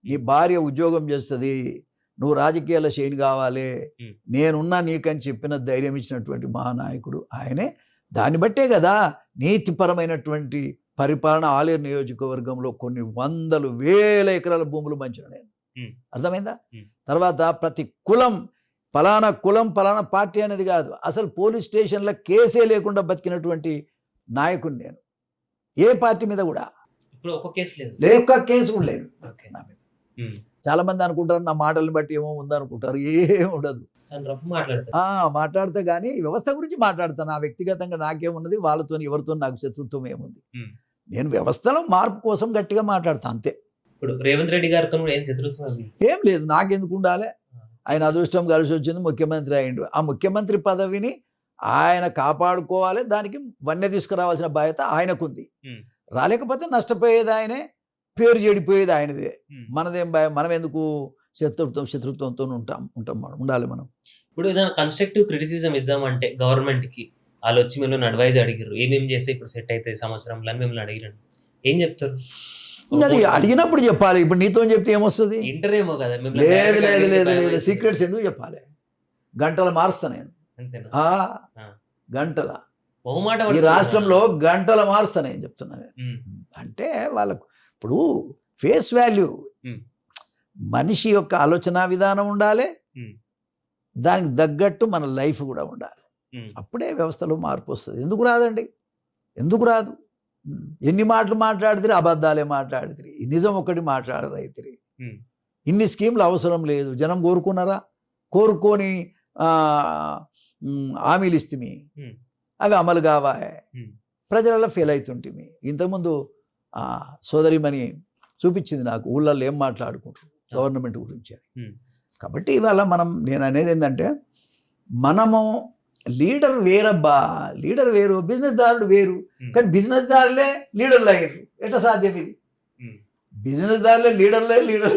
నీ భార్య ఉద్యోగం చేస్తుంది, నువ్వు రాజకీయాల చేయని కావాలి, నేనున్నా నీకని చెప్పిన ధైర్యం ఇచ్చినటువంటి మహానాయకుడు ఆయనే. దాన్ని బట్టే కదా నీతిపరమైనటువంటి పరిపాలన ఆలేరు నియోజకవర్గంలో కొన్ని వందలు వేల ఎకరాల భూములు పంచిన నేను. అర్థమైందా? తర్వాత ప్రతి కులం పలానా కులం పలానా పార్టీ అనేది కాదు, అసలు పోలీస్ స్టేషన్ల కేసే లేకుండా బతికినటువంటి నాయకుడు నేను. ఏ పార్టీ మీద కూడా ఒక్క కేసు కూడా లేదు నా మీద. చాలా మంది అనుకుంటారు నా మాటలను బట్టి ఏమో ఉందనుకుంటారు, ఏం ఉండదు. మాట్లాడితే కానీ వ్యవస్థ గురించి మాట్లాడతాను. నా వ్యక్తిగతంగా నాకేమున్నది, వాళ్ళతో ఎవరితో నాకు శత్రుత్వం ఏముంది. నేను వ్యవస్థలో మార్పు కోసం గట్టిగా మాట్లాడతాను అంతే. ఇప్పుడు రేవంత్ రెడ్డి గారితో ఏం లేదు, నాకెందుకు ఉండాలి. ఆయన అదృష్టం కలిసి వచ్చింది, ముఖ్యమంత్రి అయ్యిండు. ఆ ముఖ్యమంత్రి పదవిని ఆయన కాపాడుకోవాలి, దానికి వన్నె తీసుకురావాల్సిన బాధ్యత ఆయనకుంది. రాలేకపోతే నష్టపోయేది ఆయనే, పేరు చెడిపోయేది ఆయనదే. మనదేం మనం ఎందుకు శత్రుత్వంతో ఉండాలి మనం. ఇప్పుడు ఏదైనా కన్స్ట్రక్టివ్ క్రిటిసిజం ఇద్దామంటే గవర్నమెంట్కి వాళ్ళు వచ్చి మిమ్మల్ని అడ్వైజ్ అడిగారు, ఏమేమి చేస్తే ఇప్పుడు సెట్ అవుతుంది సంవత్సరంలో అని మిమ్మల్ని అడిగారు, ఏం చెప్తారు? అది అడిగినప్పుడు చెప్పాలి. ఇప్పుడు నీతో చెప్తే ఏమొస్తుంది? ఇంటరేమో కదా. లేదు లేదు లేదు లేదు, సీక్రెట్స్ ఎందుకు చెప్పాలి? గంటలు మారుస్తా నేను, గంటల ఈ రాష్ట్రంలో గంటల మారుస్తా నేను చెప్తున్నా. అంటే వాళ్ళకు ఇప్పుడు ఫేస్ వాల్యూ, మనిషి యొక్క ఆలోచన విధానం ఉండాలి, దానికి తగ్గట్టు మన లైఫ్ కూడా ఉండాలి. అప్పుడే వ్యవస్థలో మార్పు వస్తుంది. ఎందుకు రాదండి? ఎందుకు రాదు? ఎన్ని మాటలు మాట్లాడితే అబద్ధాలే మాట్లాడితే, నిజం ఒకటి మాట్లాడరైతే. ఇన్ని స్కీమ్లు అవసరం లేదు. జనం కోరుకున్నారా? కోరుకొని హామీలు ఇస్తే అవి అమలు కావాయి. ప్రజలలో ఫెయిల్ అవుతుంటిమి. ఇంతకుముందు సోదరిమణి చూపించింది నాకు, ఊళ్ళల్లో ఏం మాట్లాడుకుంటారు గవర్నమెంట్ గురించి. కాబట్టి ఇవాళ నేను అనేది ఏంటంటే, మనము లీడర్ వేరబ్బా, లీడర్ వేరు, బిజినెస్ దారుడు వేరు. కానీ బిజినెస్ దారులే లీడర్లు అయ్యారు. ఎట్లా సాధ్యం ఇది? బిజినెస్ దారులే లీడర్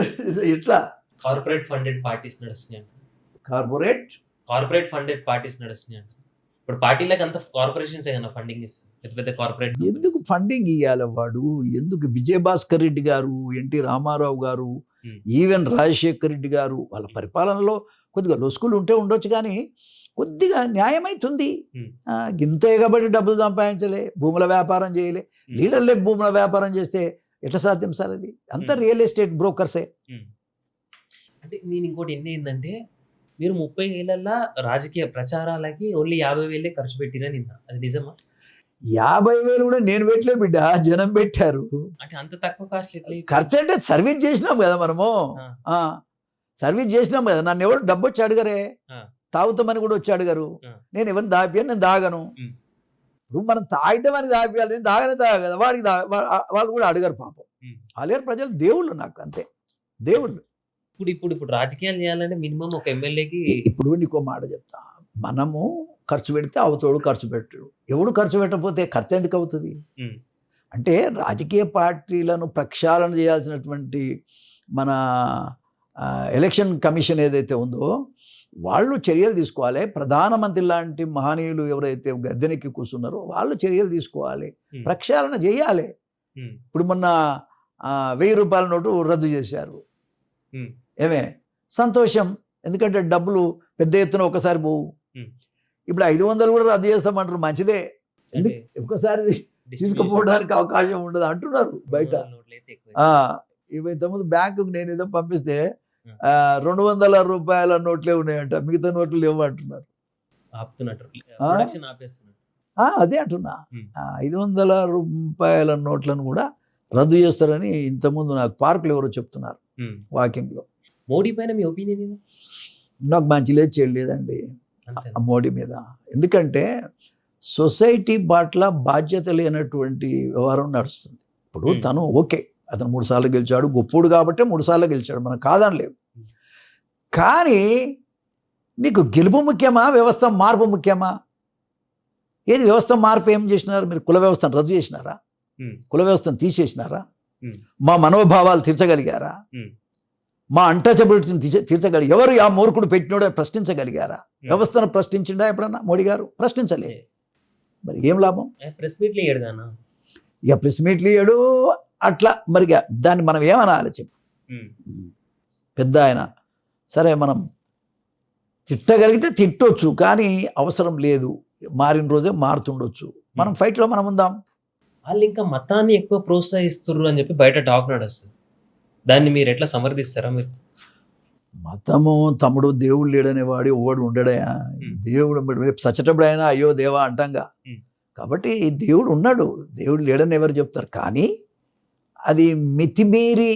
ఎట్లా? కార్పొరేట్ ఫండెడ్ పార్టీస్ నడుస్తున్నాయి. కార్పొరేట్ ఫండెడ్ పార్టీస్ నడుస్తున్నాయి. ఇప్పుడు పార్టీలకు అంత కార్పొరేషన్స్ ఏమన్నా ఫండింగ్ ఇస్తుంది, పెద్ద పెద్ద కార్పొరేట్. ఎందుకు ఫండింగ్ ఇవ్వాలి వాడు? ఎందుకు? విజయభాస్కర్ రెడ్డి గారు, ఎన్టీ రామారావు గారు, ఈవెన్ రాజశేఖర్ రెడ్డి గారు, వాళ్ళ పరిపాలనలో కొద్దిగా లొసుకులు ఉండొచ్చు, కానీ కొద్దిగా న్యాయమైతుంది. గింతే కాబట్టి డబ్బులు సంపాదించలే, భూముల వ్యాపారం చేయలే. లీడర్లే భూముల వ్యాపారం చేస్తే ఎట్లా సాధ్యం సార్? అది అంతా రియల్ ఎస్టేట్ బ్రోకర్సే. అంటే నేను ఇంకోటి ఏంటంటే, మీరు 30 ఏళ్ళ రాజకీయ ప్రచారాలకి ఓన్లీ 50,000 ఖర్చు పెట్టిరని నిన్న, అది నిజమా? 50,000 కూడా నేను పెట్టలే బిడ్డ, జనం పెట్టారు. అంటే అంత తక్కువ కాస్ట్ ఎట్లా? ఖర్చు అంటే సర్వీస్ చేసినాం కదా మనము. సర్వీస్ చేసినాం కదా. నన్ను ఎవరు డబ్బు వచ్చి అడగరే, తాగుతామని కూడా వచ్చి అడగరు. నేను ఎవరిని దాపియాను, నేను దాగను. ఇప్పుడు మనం తాగితామని దాపియాలి, నేను తాగ కదా. వాడికి వాళ్ళు కూడా అడగరు పాపం. అలేరు ప్రజలు దేవుళ్ళు నాకు, అంతే దేవుళ్ళు. ఇప్పుడు రాజకీయాలు చేయాలంటే మినిమం ఒక ఎమ్మెల్యేకి. ఇప్పుడు నీకో మాట చెప్తా, మనము ఖర్చు పెడితే అవతోడు ఖర్చు పెట్టడు. ఎవడు ఖర్చు పెట్టకపోతే ఖర్చు ఎందుకు అవుతుంది? అంటే రాజకీయ పార్టీలను ప్రక్షాళన చేయాల్సినటువంటి మన ఎలక్షన్ కమిషన్ ఏదైతే ఉందో వాళ్ళు చర్యలు తీసుకోవాలి. ప్రధానమంత్రి లాంటి మహనీయులు ఎవరైతే గద్దెనెక్కి కూర్చున్నారో వాళ్ళు చర్యలు తీసుకోవాలి, ప్రక్షాళన చేయాలి. ఇప్పుడు మొన్న 1000 రూపాయల నోటు రద్దు చేశారు. ఏమే సంతోషం, ఎందుకంటే డబ్బులు పెద్ద ఎత్తున ఒకసారి పోవు. ఇప్పుడు 500 కూడా రద్దు చేస్తామంటారు, మంచిదే. ఒకసారి తీసుకుపోవడానికి అవకాశం ఉండదు అంటున్నారు బయట. ఇంతకుముందు బ్యాంకుకు నేను ఏదో పంపిస్తే 200 రూపాయల నోట్లే ఉన్నాయంట, మిగతా నోట్లు లేవు అంటున్నారు. అదే అంటున్నా, 500 రూపాయల నోట్లను కూడా రద్దు చేస్తారని ఇంతకుముందు నాకు పార్కులు ఎవరో చెప్తున్నారు వాకింగ్లో. మోడీ పైన మీ ఒపీనియన్ ఏదో? నాకు మంచి లేదు, చేయలేదండి మోడీ మీద. ఎందుకంటే సొసైటీ పట్ల బాధ్యత లేనటువంటి వ్యవహారం నడుస్తుంది. ఇప్పుడు తను ఓకే, అతను 3 సార్లు గెలిచాడు, గొప్పోడు కాబట్టి 3 సార్లు గెలిచాడు, మనం కాదనలేము. కానీ నీకు గెలుపు ముఖ్యమా, వ్యవస్థ మార్పు ముఖ్యమా? ఏది వ్యవస్థ మార్పు ఏం చేసినారు మీరు? కుల వ్యవస్థను రద్దు చేసినారా? కుల వ్యవస్థను తీసేసినారా? మా మనోభావాలు తీర్చగలిగారా? మా అంటచబిలిటీని తీర్చగలిగారు? ఎవరు ఆ మూర్ఖుడు పెట్టినోడే ప్రశ్నించగలిగారా? వ్యవస్థను ప్రశ్నించిండా ఎప్పుడన్నా మోడీ గారు? ప్రశ్నించలే. మరి ఏం లాభం? ప్రెస్ మీట్లు ఇక ప్రెస్ మీట్లు ఇయ్యడు అట్లా. మరి దాన్ని మనం ఏమనాలి చెప్పు? పెద్ద ఆయన సరే, మనం తిట్టగలిగితే తిట్టొచ్చు, కానీ అవసరం లేదు. మారిన రోజే మారుతుండొచ్చు. మనం ఫైట్లో మనం ఉందాం. వాళ్ళు ఇంకా మతాన్ని ఎక్కువ ప్రోత్సహిస్తున్నారు అని చెప్పి బయట టాక్ నడుస్తుంది. దాన్ని మీరు ఎట్లా సమర్థిస్తారా? మీరు మతము తమ్ముడు దేవుడు లేడనేవాడు ఓడు ఉండడయా? దేవుడు సచ్చటప్పుడు అయినా అయ్యో దేవా అంటాంగా. కాబట్టి దేవుడు ఉన్నాడు, దేవుడు లేడని ఎవరు చెప్తారు? కానీ అది మితిమీరి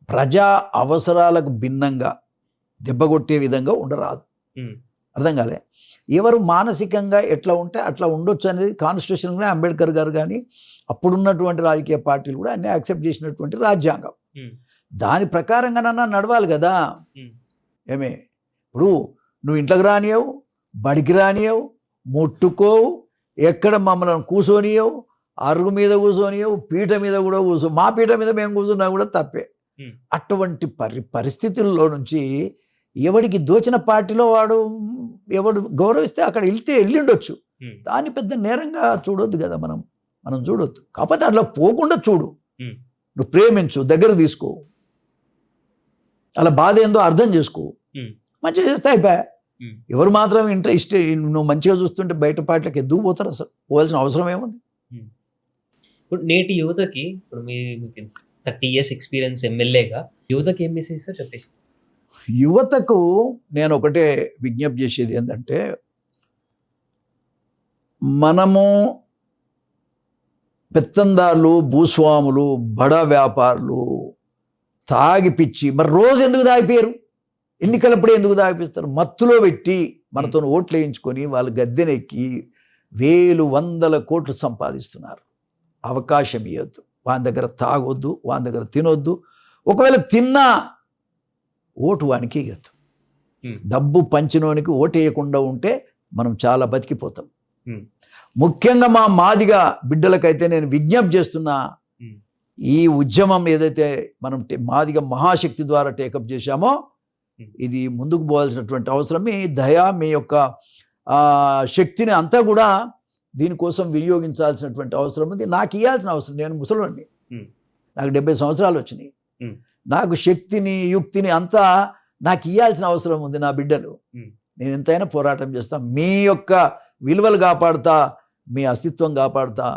ప్రజా అవసరాలకు భిన్నంగా దెబ్బగొట్టే విధంగా ఉండరాదు. అర్థం కాలే? ఎవరు మానసికంగా ఎట్లా ఉంటే అట్లా ఉండొచ్చు అనేది కాన్స్టిట్యూషన్ కానీ అంబేద్కర్ గారు కానీ అప్పుడున్నటువంటి రాజకీయ పార్టీలు కూడా అన్నీ యాక్సెప్ట్ చేసినటువంటి రాజ్యాంగం. దాని ప్రకారంగానన్నా నడవాలి కదా. ఏమే ఇప్పుడు నువ్వు ఇంట్లోకి రానియవు, బడికి రానియవు, ముట్టుకోవు, ఎక్కడ మమ్మల్ని కూర్చోనియవు, అరుగు మీద కూర్చోనియవు, పీట మీద కూడా మా పీట మీద మేము కూర్చున్నా కూడా తప్పే. అటువంటి పరిస్థితుల్లో నుంచి ఎవడికి దోచిన పార్టీలో వాడు ఎవడు గౌరవిస్తే అక్కడ వెళ్ళిండొచ్చు. దాన్ని పెద్ద నేరంగా చూడొద్దు కదా మనం చూడొద్దు. కాకపోతే అట్లా పోకుండా చూడు, నువ్వు ప్రేమించు, దగ్గర తీసుకో, అలా బాధ ఏందో అర్థం చేసుకో, మంచిగా చేస్తే అయిపోయా. ఎవరు మాత్రం నువ్వు మంచిగా చూస్తుంటే బయట పార్టీలకు ఎందుకు పోతారు? అసలు పోవాల్సిన అవసరం ఏముంది? ఇప్పుడు నేటి యువతకి, ఇప్పుడు మీకు 30 years ఎక్స్పీరియన్స్ ఎమ్మెల్యేగా యువతకి ఏం మెసేజ్ ఇస్తారు చెప్పేసి? యువతకు నేను ఒకటే విజ్ఞప్తి చేసేది ఏంటంటే, మనము పెత్తందారులు, భూస్వాములు, బడా వ్యాపారులు తాగిపిచ్చి, మరి రోజు ఎందుకు తాగిపోయారు? ఎన్నికలప్పుడే ఎందుకు తాగిపిస్తారు? మత్తులో పెట్టి మనతో ఓట్లు వేయించుకొని వాళ్ళు గద్దెనెక్కి వేలు వందల కోట్లు సంపాదిస్తున్నారు. అవకాశం ఇవ్వద్దు. వాని దగ్గర తాగొద్దు, వాని దగ్గర తినొద్దు. ఒకవేళ తిన్నా ఓటు వానికి ఇవ్వద్దు. డబ్బు పంచినోనికి ఓటు వేయకుండా ఉంటే మనం చాలా బతికిపోతాం. ముఖ్యంగా మా మాదిగ బిడ్డలకైతే నేను విజ్ఞప్తి చేస్తున్నా, ఈ ఉద్యమం ఏదైతే మనం మాదిగ మహాశక్తి ద్వారా టేకప్ చేశామో ఇది ముందుకు పోవాల్సినటువంటి అవసరం. మీ దయ, మీ యొక్క శక్తిని అంతా కూడా దీనికోసం వినియోగించాల్సినటువంటి అవసరం ఉంది. నాకు ఇవ్వాల్సిన అవసరం, నేను ముసలోడిని, నాకు 70 సంవత్సరాలు వచ్చినాయి. నాకు శక్తిని, యుక్తిని అంతా నాకు ఇవ్వాల్సిన అవసరం ఉంది. నా బిడ్డలు, నేను ఎంతైనా పోరాటం చేస్తా. మీ యొక్క విలువలు కాపాడుతా, మీ అస్తిత్వం కాపాడుతా,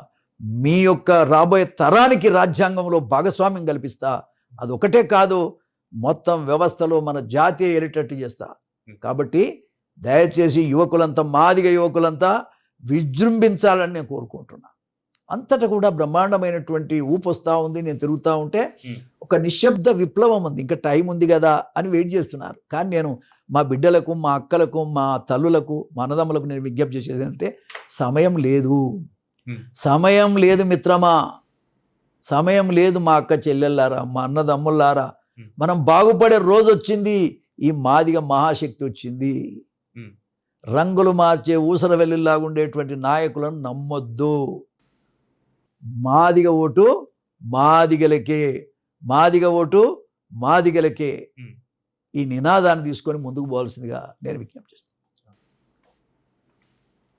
మీ యొక్క రాబోయే తరానికి రాజ్యాంగంలో భాగస్వామ్యం కల్పిస్తా. అదొకటే కాదు, మొత్తం వ్యవస్థలో మన జాతీయ ఏలేటట్టు చేస్తా. కాబట్టి దయచేసి యువకులంతా, మాదిగ యువకులంతా విజృంభించాలని నేను కోరుకుంటున్నా. అంతటా కూడా బ్రహ్మాండమైనటువంటి ఊపు వస్తూ ఉంది. నేను తిరుగుతూ ఉంటే ఒక నిశ్శబ్ద విప్లవం ఉంది. ఇంకా టైం ఉంది కదా అని వెయిట్ చేస్తున్నారు. కానీ నేను మా బిడ్డలకు, మా అక్కలకు, మా తల్లులకు, మా అన్నదమ్ములకు నేను విజ్ఞప్తి చేసేది ఏంటంటే, సమయం లేదు, సమయం లేదు మిత్రమా, సమయం లేదు మా అక్క చెల్లెళ్ళారా, మా అన్నదమ్ముళ్ళారా. మనం బాగుపడే రోజు వచ్చింది. ఈ మాదిగ మహాశక్తి వచ్చింది. రంగులు మార్చే ఊసర వెల్లుల్లాగా ఉండేటువంటి నాయకులను నమ్మొద్దు. మాదిగ ఓటు మాదిగలకే, మాదిగ ఓటు మాదిగలకే. ఈ నినాదాన్ని తీసుకొని ముందుకు పోవాల్సిందిగా నేను విజ్ఞప్తి చేస్తాను.